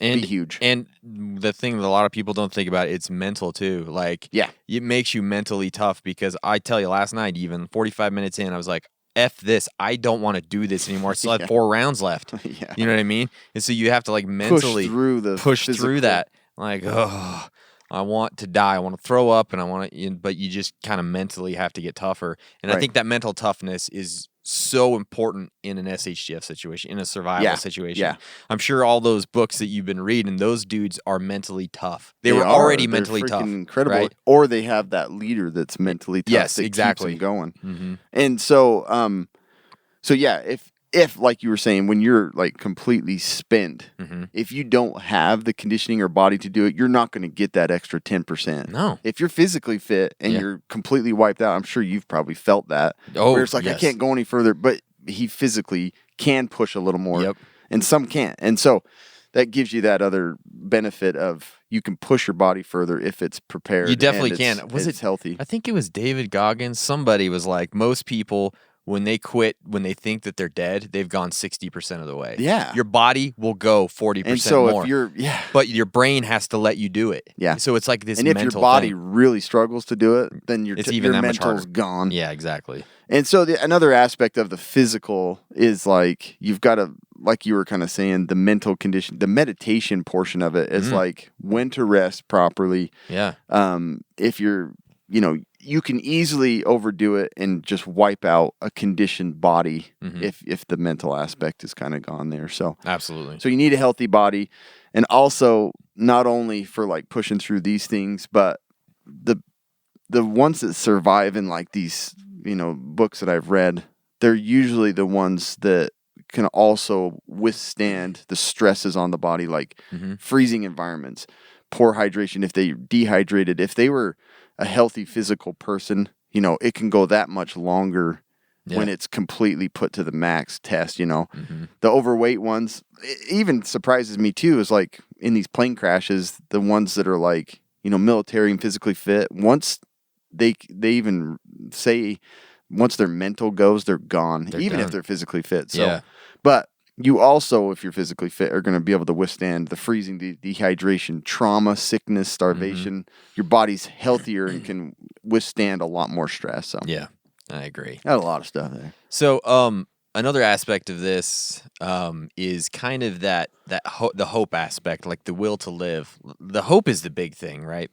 be huge. And the thing that a lot of people don't think about, it's mental too. Like, Yeah. it makes you mentally tough because I tell you, last night, even 45 minutes in, I was like, F this. I don't want to do this anymore. I still had 4 rounds left. Yeah. You know what I mean? And so you have to like mentally push through physical. that. Like, oh, I want to die. I want to throw up and I want to, but you just kind of mentally have to get tougher. And I Right. think that mental toughness is so important in an SHGF situation, in a survival situation. Yeah. I'm sure all those books that you've been reading, those dudes are mentally tough. They were already They're mentally tough. freaking incredible. Right? Or they have that leader that's mentally tough. Yes, that exactly. Keeps them going. Mm-hmm. And so, so yeah, if like you were saying, when you're like completely spent, if you don't have the conditioning or body to do it, you're not going to get that extra 10%. No. If you're physically fit and you're completely wiped out, I'm sure you've probably felt that. Oh, where it's like, yes. I can't go any further, but he physically can push a little more. Yep. And some can't. And so that gives you that other benefit of you can push your body further if it's prepared. You definitely and can. Was it's it healthy? I think it was David Goggins. Somebody was like, most people, when they quit, when they think that they're dead, they've gone 60% of the way. Yeah. Your body will go 40% And so more. if you're, but your brain has to let you do it. Yeah. So it's like this and if mental your body thing. really struggles to do it, then It's your even that much mental's harder. gone. Yeah, exactly. And so another aspect of the physical is like you've got to, like you were kind of saying, the mental condition, the meditation portion of it is like when to rest properly. Yeah. If you're, you can easily overdo it and just wipe out a conditioned body if the mental aspect is kind of gone there. So Absolutely. So you need a healthy body, and also not only for like pushing through these things, but the ones that survive in like these, books that I've read, they're usually the ones that can also withstand the stresses on the body, like freezing environments, poor hydration. If they dehydrated, if they were a healthy physical person, it can go that much longer when it's completely put to the max test, The overweight ones, it even surprises me too, is like in these plane crashes, the ones that are like, military and physically fit, once they even say once their mental goes, they're gone, even if they're physically fit. So, but you also, if you're physically fit, are going to be able to withstand the freezing, dehydration, trauma, sickness, starvation. Your body's healthier and can withstand a lot more stress. So Yeah, I agree. got a lot of stuff there. So, another aspect of this is kind of the hope aspect, like the will to live. The hope is the big thing, right?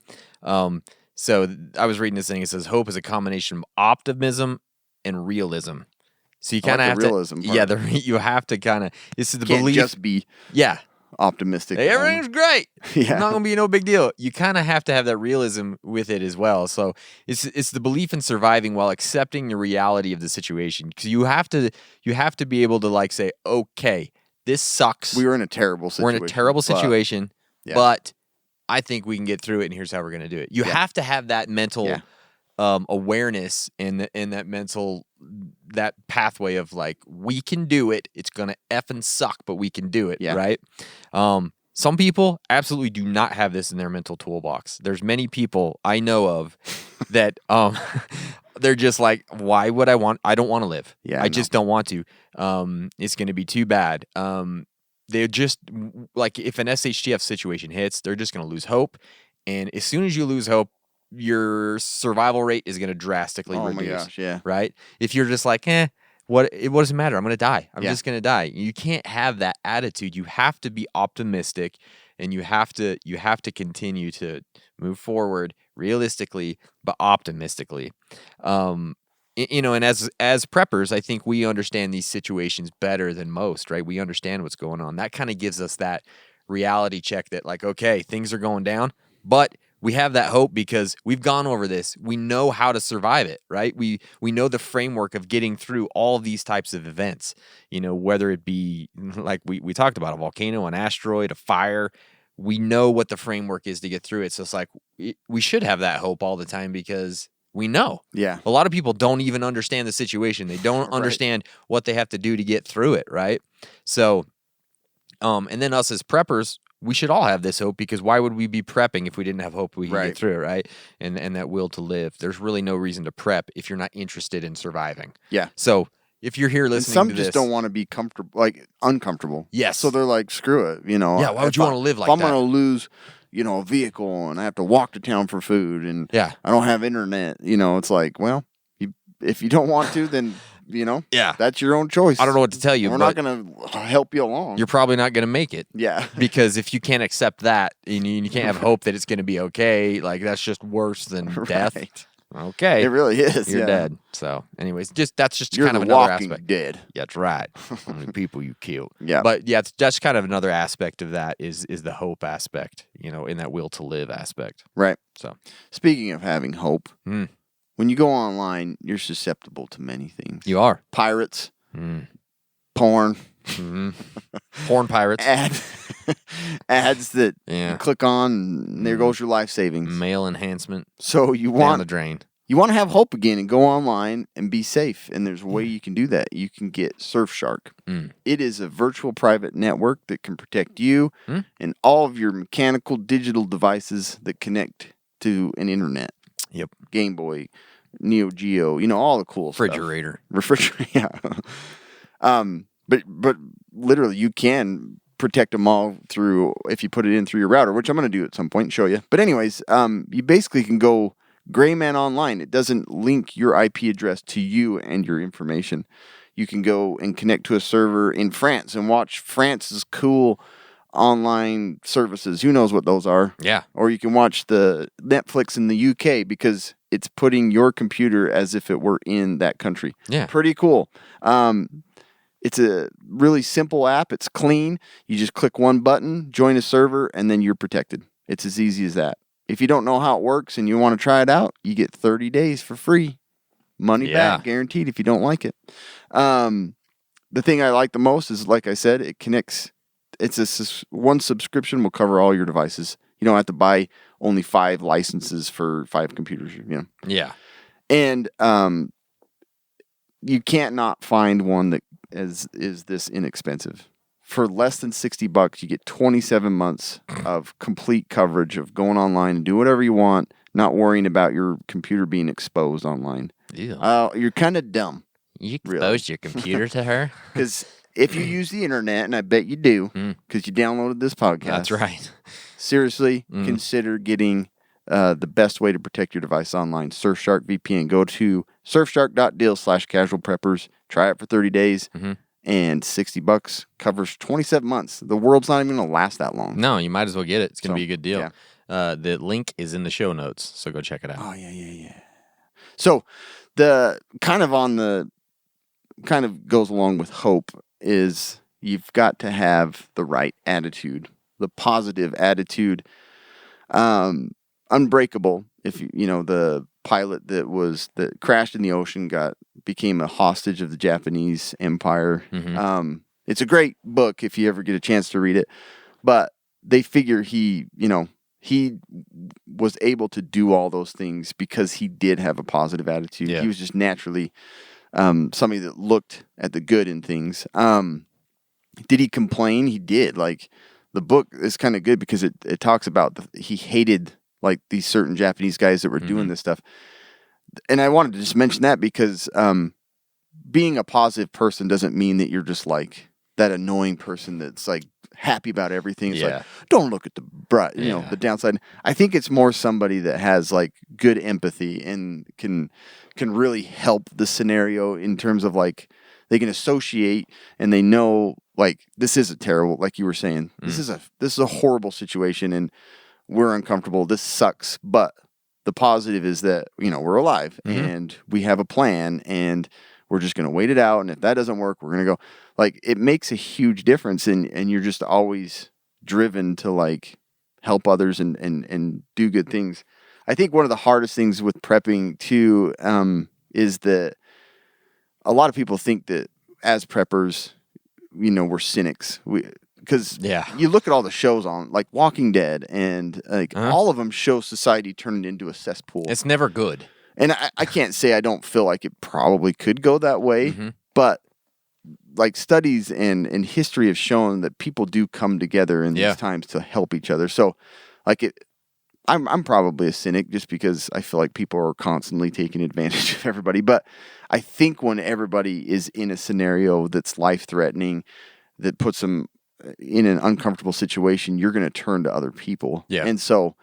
So I was reading this thing. It says hope is a combination of optimism and realism. So you I like kind of the have realism to, part. you have to kind of. This is the Can't belief. just be Yeah, optimistic. hey, everything's great. Yeah. It's not gonna be no big deal. You kind of have to have that realism with it as well. So it's the belief in surviving while accepting the reality of the situation. Because you have to be able to like say, okay, this sucks. We were in a terrible situation. We're in a terrible situation, yeah. but I think we can get through it, and here's how we're gonna do it. You have to have that mental. Yeah. Awareness and that mental that pathway of like we can do it. It's gonna effing suck, but we can do it. Yeah. Right. Some people absolutely do not have this in their mental toolbox. There's many people I know of that they're just like, why would I want? I don't want to live. Yeah, I just don't want to. It's gonna be too bad. They're just like if an SHTF situation hits, they're just gonna lose hope. And as soon as you lose hope, your survival rate is going to drastically reduce. My gosh, yeah. Right? If you're just like, what does it matter? I'm going to die. I'm Yeah. just going to die. You can't have that attitude. You have to be optimistic, and you have to continue to move forward realistically, but optimistically. And as preppers, I think we understand these situations better than most, right? We understand what's going on. That kind of gives us that reality check that like, okay, things are going down, but we have that hope because we've gone over this. We know how to survive it, right? We know the framework of getting through all of these types of events, whether it be like we talked about a volcano, an asteroid, a fire. We know what the framework is to get through it. So it's like we should have that hope all the time because we know. Yeah. A lot of people don't even understand the situation. They don't understand what they have to do to get through it, right? So, and then us as preppers, we should all have this hope because why would we be prepping if we didn't have hope we could get through it, right? And that will to live. There's really no reason to prep if you're not interested in surviving. Yeah. So if you're here And listening some to just this, don't want to be comfortable, like uncomfortable. Yes. So they're like, screw it, Yeah, why would you want to live like if I'm that? going to lose, a vehicle and I have to walk to town for food and Yeah. I don't have internet, it's like, well, if you don't want to, then, Yeah. that's your own choice. I don't know what to tell you, We're but not going to help you along. you're probably not going to make it. Yeah. Because if you can't accept that and you can't have hope that it's going to be okay, like that's just worse than death. Right. Okay. It really is. You're yeah. dead. So, anyways, that's just You're kind of the another walking aspect. dead. Yeah, that's right. How many people you killed. Yeah. But yeah, that's kind of another aspect of that is the hope aspect, in that will to live aspect. Right. So, Speaking of having hope, when you go online, you're susceptible to many things. you are. Pirates, porn, Porn pirates. ads that Yeah. you click on, and there goes your life savings. Male enhancement. So you Down the want drain. to have hope again and go online and be safe. And there's a way you can do that. You can get Surfshark. It is a virtual private network that can protect you and all of your mechanical digital devices that connect to an internet. Yep. Game Boy, Neo Geo, all the cool stuff. Refrigerator, yeah. But literally, you can protect them all through if you put it in through your router, which I'm going to do at some point and show you. But anyways, you basically can go gray man online. It doesn't link your IP address to you and your information. You can go and connect to a server in France and watch France's cool online services. Who knows what those are? Yeah. Or you can watch the Netflix in the UK because it's putting your computer as if it were in that country. Yeah. Pretty cool. It's a really simple app. It's clean. You just click one button, join a server, and then you're protected. It's as easy as that. If you don't know how it works and you want to try it out, you get 30 days for free. Money back, guaranteed if you don't like it. The thing I like the most is, like I said, it connects. One subscription will cover all your devices. You don't have to buy only 5 licenses for 5 computers. Yeah. And you can't not find one that is this inexpensive. For less than $60, you get 27 months of complete coverage of going online and do whatever you want, not worrying about your computer being exposed online. Yeah. You're kind of dumb. You exposed your computer to her? Because if you use the internet, and I bet you do, because you downloaded this podcast. That's right. Seriously, consider getting the best way to protect your device online, Surfshark VPN. Go to surfshark.deal/casualpreppers. Try it for 30 days, and $60 covers 27 months. The world's not even going to last that long. No, you might as well get it. It's going to be a good deal. Yeah. The link is in the show notes, so go check it out. Oh, yeah. So the kind of goes along with hope is you've got to have the right attitude, the positive attitude. Unbreakable. If the pilot that crashed in the ocean became a hostage of the Japanese Empire. It's a great book if you ever get a chance to read it, but they figure he was able to do all those things because he did have a positive attitude. Yeah. He was just naturally somebody that looked at the good in things. Did he complain? He did. Like, the book is kind of good because it talks about he hated like these certain Japanese guys that were doing this stuff. And I wanted to just mention that because being a positive person doesn't mean that you're just like that annoying person that's like happy about everything. It's like, don't look at the the downside. I think it's more somebody that has like good empathy and can really help the scenario in terms of like they can associate and they know like this is a terrible, like you were saying, this is a horrible situation and we're uncomfortable. This sucks, but the positive is that we're alive and we have a plan and we're just going to wait it out. And if that doesn't work, we're going to go. Like, it makes a huge difference, and you're just always driven to like help others and do good things. I think one of the hardest things with prepping too is that a lot of people think that as preppers, we're cynics. Because you look at all the shows on, like Walking Dead, and like all of them show society turning into a cesspool. It's never good. And I can't say I don't feel like it probably could go that way, but like studies and history have shown that people do come together in these times to help each other. So, like I'm probably a cynic just because I feel like people are constantly taking advantage of everybody. But I think when everybody is in a scenario that's life-threatening, that puts them in an uncomfortable situation, you're going to turn to other people. Yeah. And so,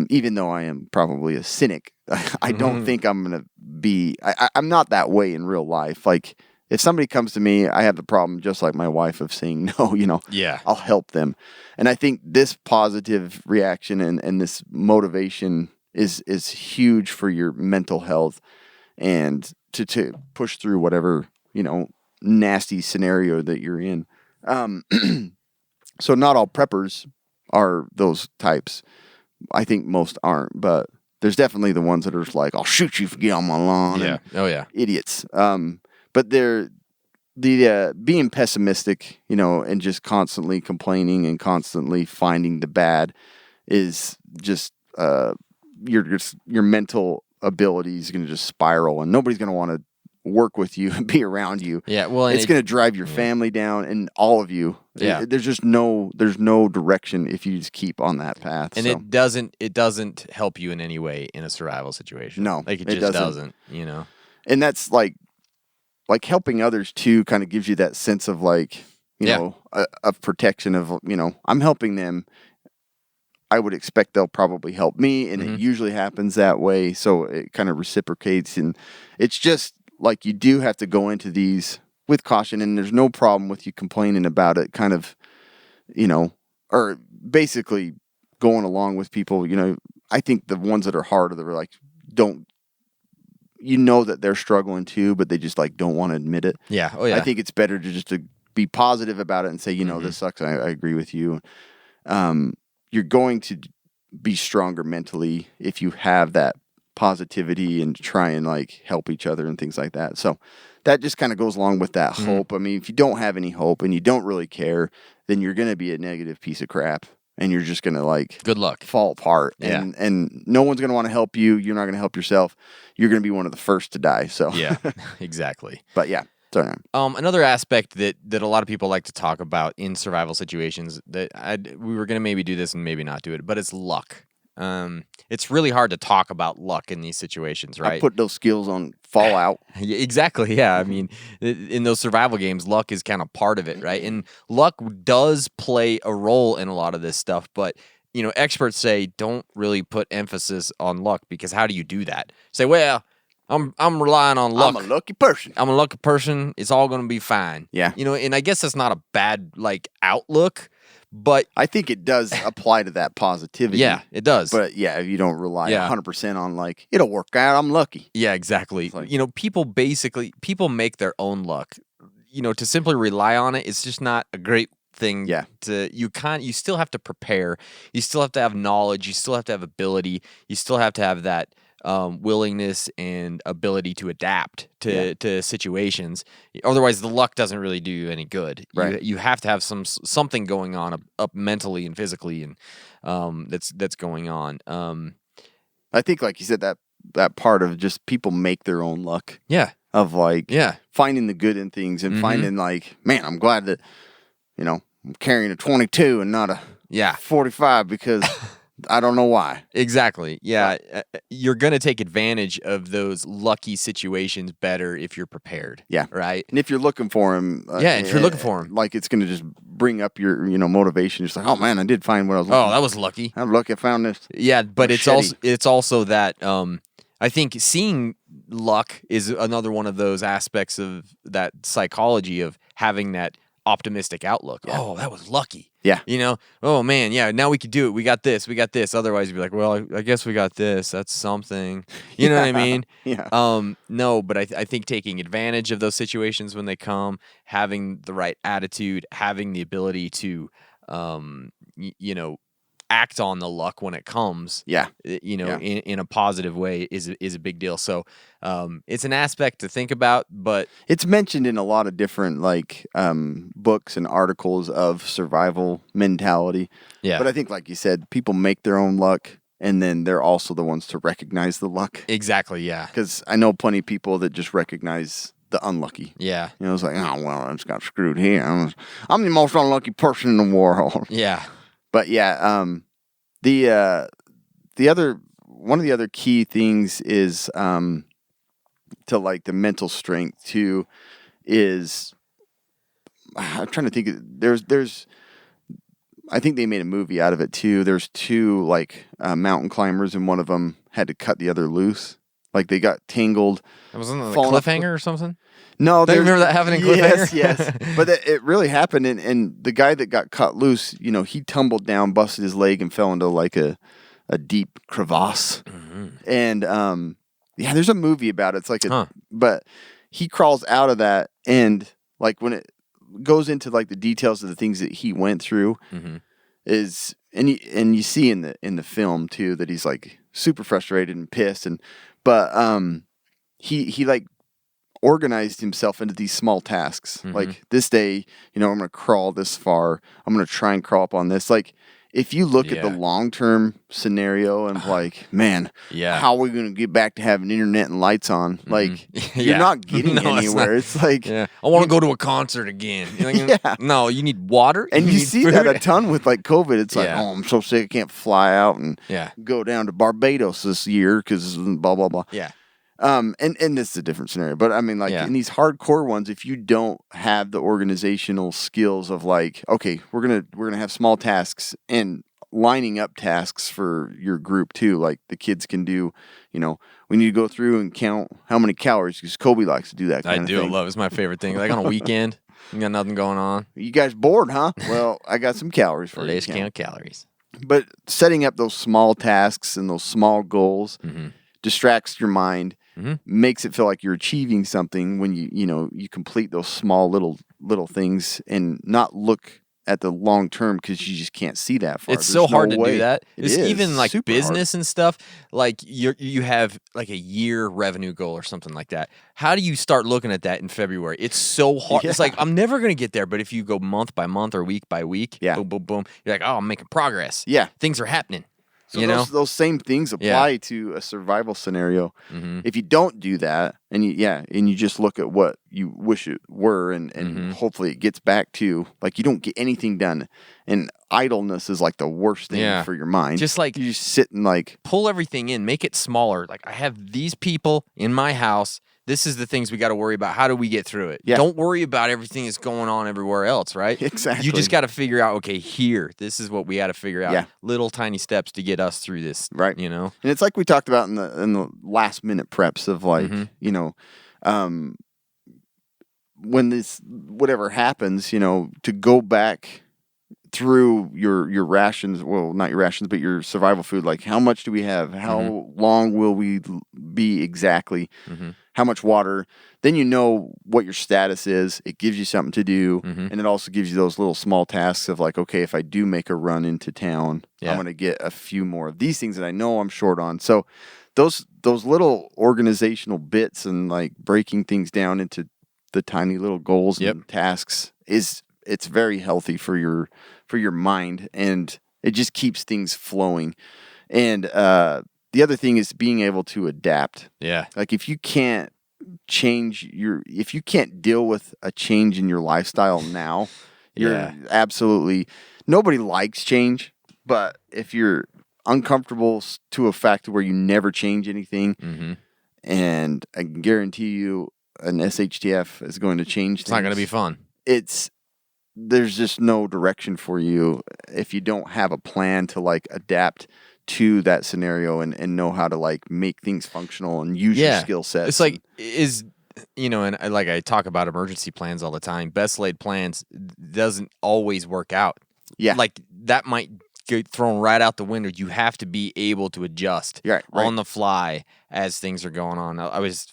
even though I am probably a cynic, I don't think I'm going to be, I'm not that way in real life. Like, if somebody comes to me, I have the problem, just like my wife, of saying no, I'll help them. And I think this positive reaction and this motivation is huge for your mental health and to push through whatever, nasty scenario that you're in. So not all preppers are those types. I think most aren't, but there's definitely the ones that are just like, I'll shoot you if you get on my lawn. Yeah. Oh, yeah. Idiots. But they're being pessimistic, and just constantly complaining and constantly finding the bad is just your mental ability is going to just spiral, and nobody's going to want to work with you and be around you. Yeah, well, it's going to drive your family down and all of you. Yeah, there's no direction if you just keep on that path. And it doesn't help you in any way in a survival situation. No, like it just doesn't. And that's like helping others too. Kind of gives you that sense of like of protection of I'm helping them. I would expect they'll probably help me, and it usually happens that way. So it kind of reciprocates, and it's just. Like, you do have to go into these with caution, and there's no problem with you complaining about it, kind of, or basically going along with people. I think the ones that are hard are like, don't, that they're struggling too, but they just like don't want to admit it. Yeah. Oh, yeah. I think it's better to be positive about it and say, this sucks. I agree with you. You're going to be stronger mentally if you have that positivity and try and like help each other and things like that. So that just kind of goes along with that hope. I mean, if you don't have any hope and you don't really care, then you're going to be a negative piece of crap and you're just going to like good luck fall apart. And no one's going to want to help you. You're not going to help yourself. You're going to be one of the first to die. So yeah, exactly. But yeah. Another aspect that a lot of people like to talk about in survival situations that we were going to maybe do this and maybe not do it, but it's luck. It's really hard to talk about luck in these situations, right? I put those skills on Fallout. Exactly, yeah. I mean, in those survival games, luck is kind of part of it, right? And luck does play a role in a lot of this stuff, but experts say don't really put emphasis on luck because how do you do that? Say, well, I'm relying on luck. I'm a lucky person. It's all going to be fine. Yeah. And I guess that's not a bad outlook. But I think it does apply to that positivity. yeah, it does. But yeah, if you don't rely Yeah. 100% on like, it'll work out, I'm lucky. Yeah, exactly. like- People make their own luck. To simply rely on it, it's just not a great thing. Yeah. You still have to prepare. You still have to have knowledge. You still have to have ability. You still have to have that willingness and ability to adapt to situations. Otherwise, the luck doesn't really do you any good. Right. You have to have something going on up mentally and physically, and that's going on. I think, like you said, that part of just people make their own luck. Yeah. Of like Yeah. finding the good in things and finding like, man, I'm glad that, I'm carrying a 22 and not a 45 because I don't know why. Exactly. Yeah. You're going to take advantage of those lucky situations better if you're prepared. Yeah. Right. And if you're looking for him. If you're looking for him. Like it's going to just bring up your, motivation. Just like, oh man, I did find what I was looking for. Oh, that was lucky. I'm lucky I found this. Yeah. But machete. it's also that, I think seeing luck is another one of those aspects of that psychology of having that optimistic outlook. Yeah. Oh, that was lucky. Yeah. Oh man, yeah, now we could do it. We got this. Otherwise, you'd be like, well, I guess we got this. That's something. You know what I mean? Yeah. No, but I think taking advantage of those situations when they come, having the right attitude, having the ability to, act on the luck when it comes. Yeah. In a positive way is a big deal. So it's an aspect to think about, but it's mentioned in a lot of different like books and articles of survival mentality. Yeah. But I think, like you said, people make their own luck, and then they're also the ones to recognize the luck. Exactly. Yeah. Because I know plenty of people that just recognize the unlucky. Yeah. It's like, oh well, I just got screwed here. I'm the most unlucky person in the world. Yeah. But yeah, the other one of the other key things is to like the mental strength too is I'm trying to think. There's I think they made a movie out of it too. There's two like mountain climbers, and one of them had to cut the other loose. Like they got tangled. It wasn't a falling off cliffhanger or something. No, Do you remember that happening in Cliffhanger? Yes. But it really happened, and the guy that got cut loose, he tumbled down, busted his leg, and fell into like a deep crevasse. Mm-hmm. And there's a movie about it. It's like but he crawls out of that, and like when it goes into like the details of the things that he went through, is and you see in the film too that he's like super frustrated and pissed, but he like organized himself into these small tasks. Like this day, I'm going to crawl this far. I'm going to try and crawl up on this. Like if you look at the long-term scenario and like, man, how are we going to get back to having internet and lights on? Like you're not getting anywhere. It's like, I want to go to a concert again. No, you need water. And you need see food. that a ton with like COVID. It's like, oh, I'm so sick. I can't fly out and go down to Barbados this year because blah, blah, blah. Yeah. And this is a different scenario, but I mean, like in these hardcore ones, if you don't have the organizational skills of like, okay, we're gonna have small tasks and lining up tasks for your group too. Like the kids can do, we need to go through and count how many calories because Kobe likes to do that. Kind of thing. Love. It's my favorite thing. Like on a weekend, you got nothing going on. You guys bored, huh? Well, I got some calories for you. Let's count calories. But setting up those small tasks and those small goals distracts your mind. Makes it feel like you're achieving something when you complete those small little things and not look at the long term because you just can't see that far. It's so hard to do that. It It's is even like super business hard. and stuff. Like you have like a year revenue goal or something like that. How do you start looking at that in February? It's so hard. It's like I'm never gonna get there. But if you go month by month or week by week, boom, boom, boom, you're like, oh, I'm making progress. Yeah, things are happening. So those same things apply to a survival scenario. If you don't do that, and you just look at what you wish it were, and hopefully it gets back to like you don't get anything done, and idleness is like the worst thing for your mind. Just like you just sit and like pull everything in, make it smaller. Like I have these people in my house. This is the things we got to worry about. How do we get through it? Yeah. Don't worry about everything that's going on everywhere else, right? Exactly. You just got to figure out, okay, this is what we got to figure out. Yeah. Little tiny steps to get us through this, right? And it's like we talked about in the last minute preps of like, when this whatever happens, to go back through your rations. Well, not your rations, but your survival food. Like, how much do we have? How long will we be exactly? How much water? Then you know what your status is. It gives you something to do, and it also gives you those little small tasks of like, okay, if I do make a run into town, I'm going to get a few more of these things that I know I'm short on. So those little organizational bits and like breaking things down into the tiny little goals and tasks it's very healthy for your mind, and it just keeps things flowing. And the other thing is being able to adapt. Yeah. Like if you can't deal with a change in your lifestyle now, you're absolutely, nobody likes change, but if you're uncomfortable to a fact where you never change anything, and I can guarantee you an SHTF is going to change things. It's not going to be fun. There's just no direction for you if you don't have a plan to like adapt to that scenario and know how to like make things functional and use your skill sets. It's like and like I talk about emergency plans all the time. Best laid plans doesn't always work out. Yeah. Like that might get thrown right out the window. You have to be able to adjust on the fly as things are going on. I was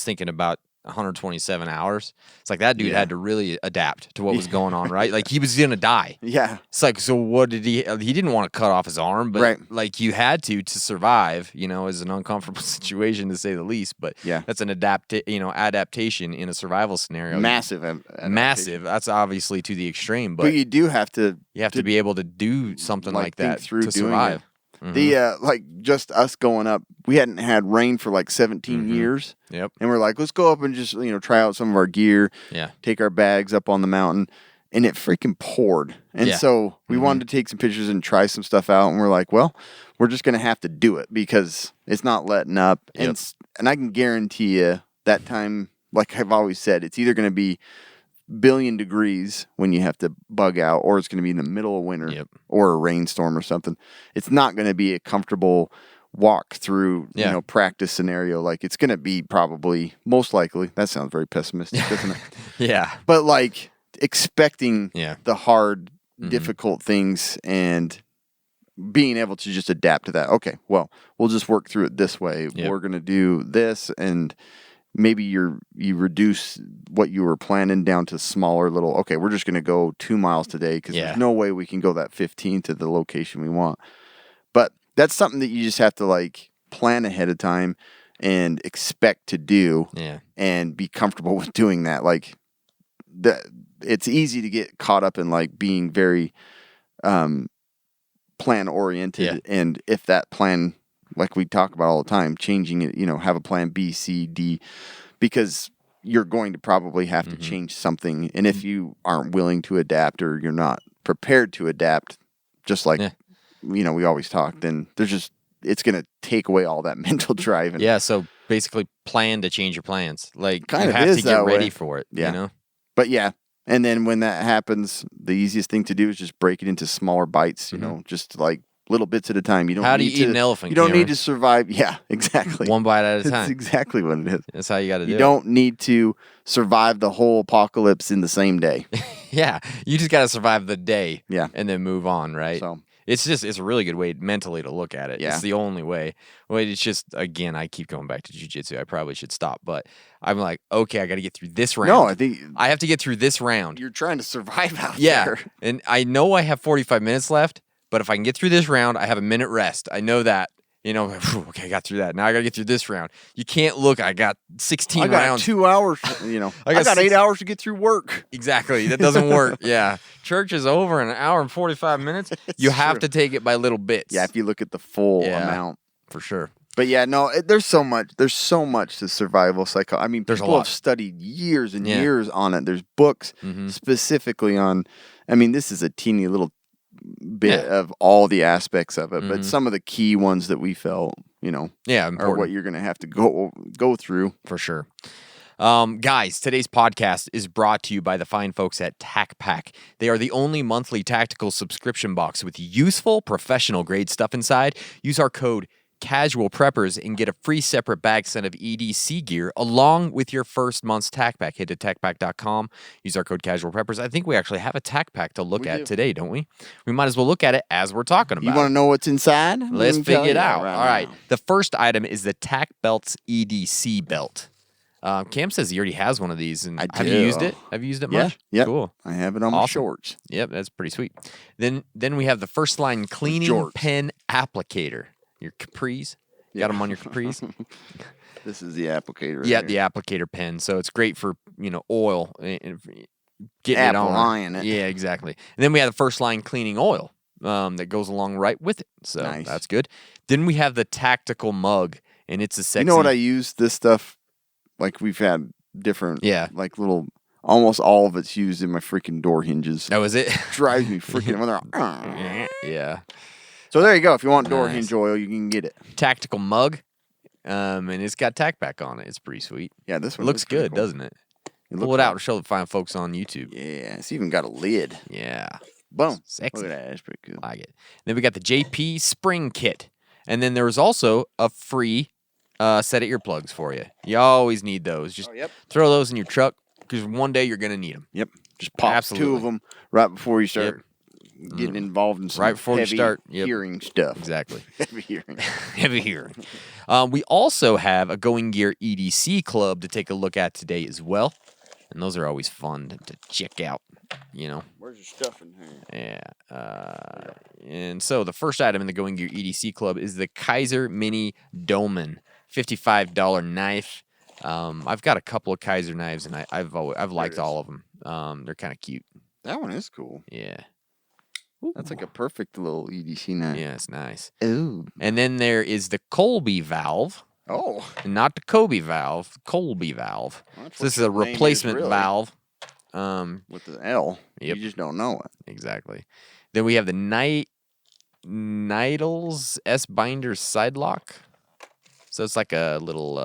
thinking about 127 hours. It's like that dude had to really adapt to what was going on, right? Like he was gonna die. Yeah. It's like, so what did he didn't want to cut off his arm, but like you had to survive, is an uncomfortable situation to say the least, but that's an adaptation in a survival scenario. Massive. Massive. That's obviously to the extreme, but you do have to be able to do something like that to survive. The like just us going up, we hadn't had rain for like 17 years. Yep. And we're like, let's go up and just try out some of our gear. Yeah. Take our bags up on the mountain, and it freaking poured. And so we wanted to take some pictures and try some stuff out, and we're like, well, we're just gonna have to do it because it's not letting up. And I can guarantee you that time, like I've always said, it's either gonna be billion degrees when you have to bug out, or it's going to be in the middle of winter or a rainstorm or something. It's not going to be a comfortable walk through, practice scenario. Like it's going to be probably most likely, that sounds very pessimistic, doesn't it? Yeah. But like expecting the hard, difficult things and being able to just adapt to that. Okay, well, we'll just work through it this way. We're going to do this, and maybe you reduce what you were planning down to smaller little, okay, we're just going to go 2 miles today because there's no way we can go that 15 to the location we want. But that's something that you just have to like plan ahead of time and expect to do and be comfortable with doing that. Like it's easy to get caught up in like being very plan oriented. And if that plan, like we talk about all the time, changing it, have a plan B, C, D, because you're going to probably have to change something. And if you aren't willing to adapt or you're not prepared to adapt, just like, we always talk, then it's going to take away all that mental drive. And so basically plan to change your plans. Like kind you of have is to get ready way. for it, But and then when that happens, the easiest thing to do is just break it into smaller bites, just like little bits at a time. You don't. How do you eat an elephant? You don't need to survive. Yeah, exactly. One bite at a time. That's exactly what it is. That's how you got to do it. You don't need to survive the whole apocalypse in the same day. You just got to survive the day. Yeah, and then move on. Right. So it's a really good way mentally to look at it. Yeah. It's the only way. Well, it's just, again, I keep going back to jiu-jitsu. I probably should stop, but I'm like, okay, I got to get through this round. No, I think I have to get through this round. You're trying to survive out there. And I know I have 45 minutes left, but if I can get through this round, I have a minute rest. I know that. Okay, I got through that. Now I got to get through this round. You can't look, I got 16 rounds. I got 2 hours, I got 8 hours to get through work. Exactly. That doesn't work. Yeah. Church is over in an hour and 45 minutes. You have to take it by little bits. Yeah, if you look at the full amount. For sure. But there's so much to survival psychology. I mean, there's people have studied years and years on it. There's books specifically on, this is a teeny little bit of all the aspects of it, but some of the key ones that we felt, are what you're going to have to go through. For sure. Guys, today's podcast is brought to you by the fine folks at TacPack. They are the only monthly tactical subscription box with useful, professional grade stuff inside. Use our code casual preppers and get a free separate bag set of EDC gear along with your first month's tack pack. Head to tackpack.com. Use our code casual preppers. I think we actually have a tack pack to look at today, don't we? We might as well look at it as we're talking about You want to know what's inside? Let's Let me tell figure it you out. All right. now. The first item is the Tack Belts EDC belt. Cam says he already has one of these. And I have you do. used it? Have you used it Yeah. much? Yep. Cool. I have it on my Awesome. shorts. Yep, that's pretty sweet. Then we have the First Line cleaning Jorts. pen applicator. Your capris. You got them on your capris? This is the applicator. Yeah, right the here. applicator pen. So it's great for, oil and getting it on. Applying it. Yeah, exactly. And then we have the First Line cleaning oil that goes along right with it. So Nice. that's good. Then we have the tactical mug, and it's a sexy. You know what I use this stuff? Like we've had different, like little. Almost all of it's used in my freaking door hinges. That was it. Drives me freaking. When they're, Yeah. So there you go. If you want door Nice. hinge oil, you can get it. Tactical mug, and it's got tack back on it. It's pretty sweet. Yeah, this It one looks pretty good, cool. doesn't it? It Pull looks it out like- and show the fine folks on YouTube. Yeah, it's even got a lid. Yeah. Boom. Sexy. Look at that. That's pretty cool. Like it. Then we got the JP spring kit. And then there was also a free set of earplugs for you. You always need those. Just throw those in your truck because one day you're going to need them. Yep. Just pop Absolutely. 2 of them right before you start getting involved in some Right before you heavy start. Yep. hearing stuff. Exactly. Heavy hearing. Heavy hearing. We also have a Going Gear EDC club to take a look at today as well. And those are always fun to check out, Where's your stuff in here? Yeah. And so the first item in the Going Gear EDC club is the Kaiser Mini Dolman $55 knife. I've got a couple of Kaiser knives, and I've liked all of them. They're kind of cute. That one is cool. Yeah. That's like a perfect little EDC knife. Yeah, it's nice. Ooh. And then there is the Colby valve. Oh. And not the Kobe valve, Colby valve. Well, that's So what this is a your name is, replacement really. valve. With the L. Yep. You just don't know it. Exactly. Then we have the Nidals S binder side lock. So it's like a little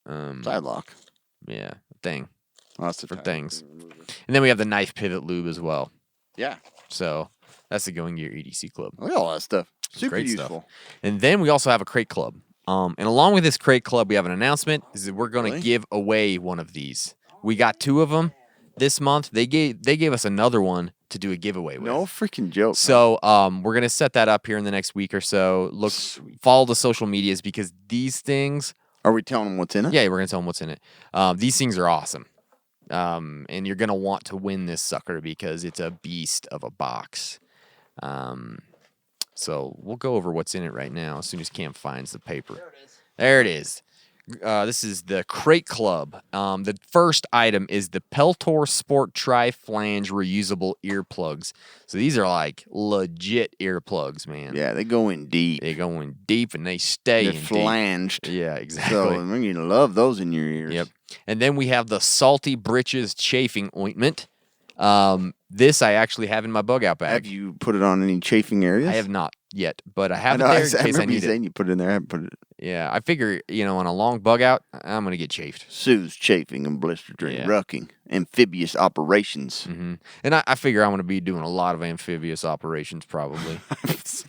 Side lock. yeah, thing Oh, that's the for type. things. And then we have the knife pivot lube as well. Yeah. So that's the Going Gear EDC club. Look at all that stuff. Super Great useful. stuff. And then we also have a crate club. And along with this crate club, we have an announcement: is that we're going to give away one of these. We got 2 of them this month. They gave us another one to do a giveaway with. No freaking joke. So we're gonna set that up here in the next week or so. Follow the social medias because these things. Are we telling them what's in it? Yeah, we're gonna tell them what's in it. These things are awesome, and you're gonna want to win this sucker because it's a beast of a box. So we'll go over what's in it right now as soon as Cam finds the paper. There it is. This is the Crate Club. The first item is the Peltor Sport Tri-Flange reusable earplugs. So these are like legit earplugs, man. Yeah, they go in deep. They go in deep and they stay They're in deep. flanged. Yeah, exactly. So you're going to love those in your ears. Yep. And then we have the Salty Britches chafing ointment. This I actually have in my bug out bag. Have you put it on any chafing areas? I have not yet, but I I have know, it there I in case I remember you need it. saying you put it in there. I haven't put it. Yeah, I figure, on a long bug out, I'm going to get chafed. Sue's chafing and blister drain Yeah. rucking. Amphibious operations. Mm-hmm. And I figure I'm going to be doing a lot of amphibious operations probably.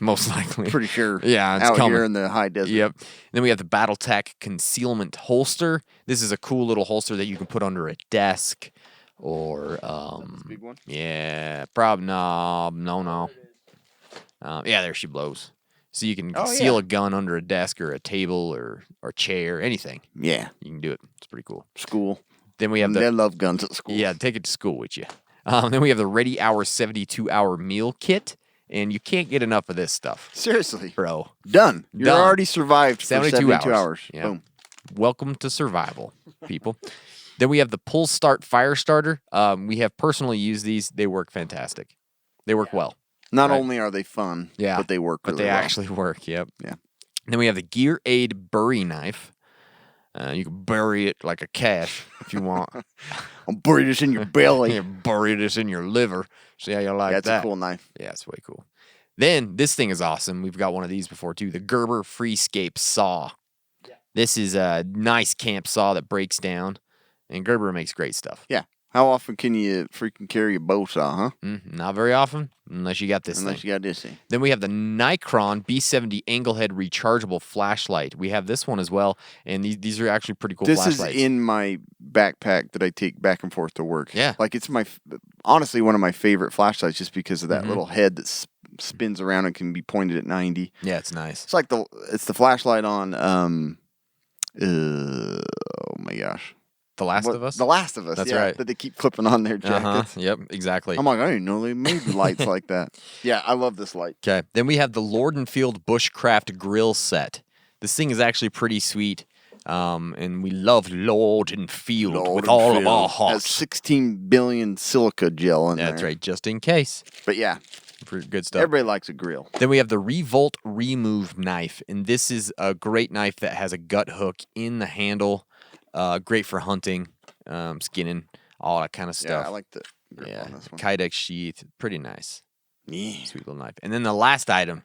Most likely. Pretty sure. Yeah, it's out coming. here in the high desert. Yep. And then we have the BattleTech concealment holster. This is a cool little holster that you can put under a desk or big one? Yeah, no. Yeah, there she blows. So you can conceal a gun under a desk or a table or chair, anything. Yeah. You can do it. It's pretty cool. School. Then we have They the love guns at school. yeah, take it to school with you. Then we have the Ready Hour 72-hour meal kit, and you can't get enough of this stuff, Seriously. bro. Done. You're Done. already survived for 72 hours. Yeah. Boom. Welcome to survival, people. Then we have the Pull Start Fire Starter. We have personally used these. They work fantastic. They work well. Not Right. only are they fun, Yeah, but they work But really they well. actually work. Yep. Yeah. Then we have the Gear Aid Bury Knife. You can bury it like a cache if you want. I'll bury this in your belly. You bury this in your liver. See how you like That's that? a cool knife. Yeah, it's way cool. Then this thing is awesome. We've got one of these before too. The Gerber Freescape Saw. This is a nice camp saw that breaks down, and Gerber makes great stuff. Yeah. How often can you freaking carry a bow saw, huh? Not very often, unless you got this Unless thing. you got this thing. Then we have the Nikron B70 Anglehead rechargeable flashlight. We have this one as well, and these are actually pretty cool This flashlights. is in my backpack that I take back and forth to work. Yeah. Like it's honestly one of my favorite flashlights just because of that Mm-hmm. little head that spins around and can be pointed at 90. Yeah, it's nice. It's like it's the flashlight on oh my gosh. The Last of Us? The Last of Us. That's yeah, right. That they keep clipping on their jackets. Yep, exactly. I'm like, I didn't know they made lights like that. Yeah, I love this light. Okay. Then we have the Lord & Field Bushcraft Grill Set. This thing is actually pretty sweet. And we love Lord & Field with all of our Has hearts. 16 billion silica gel in there. That's right, just in case. But yeah, For good stuff. everybody likes a grill. Then we have the Revolt Remove knife, and this is a great knife that has a gut hook in the handle. Great for hunting, skinning, all that kind of Yeah, stuff. I like the grip on this one. Kydex sheath, pretty nice. Yeah. Sweet little knife. And then the last item,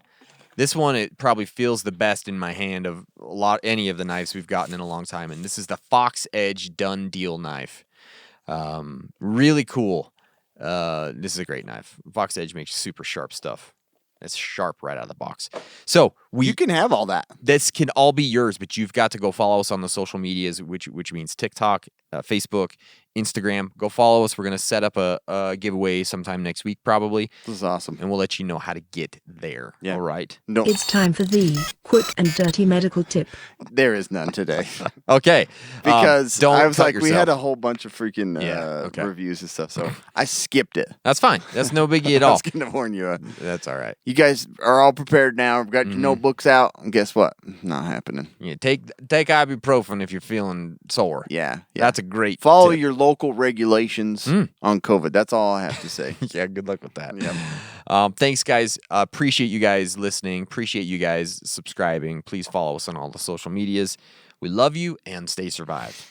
this one it probably feels the best in my hand of any of the knives we've gotten in a long time, and this is the Fox Edge Done Deal knife. Really cool. This is a great knife. Fox Edge makes super sharp stuff. It's sharp right out of the box. So You can have all that. this can all be yours, but you've got to go follow us on the social medias, which means TikTok, Facebook, Instagram. Go follow us. We're going to set up a giveaway sometime next week, probably, This is awesome. and we'll let you know how to get there. Yeah. All right. No, It's time for the quick and dirty medical tip. there is none today. Okay. Because don't I was cut like, we had yourself. a whole bunch of freaking okay. reviews and stuff, so I skipped it. That's fine. That's no biggie at I all. was going to warn you. That's all right. You guys are all prepared now. We've got your Mm-hmm. notebooks out, and guess what? Not happening. Yeah, take ibuprofen if you're feeling sore. Yeah, That's a great Follow tip. your local regulations on COVID. That's all I have to say. Yeah, good luck with that. Yep. Thanks, guys. Appreciate you guys listening. Appreciate you guys subscribing. Please follow us on all the social medias. We love you and stay survived.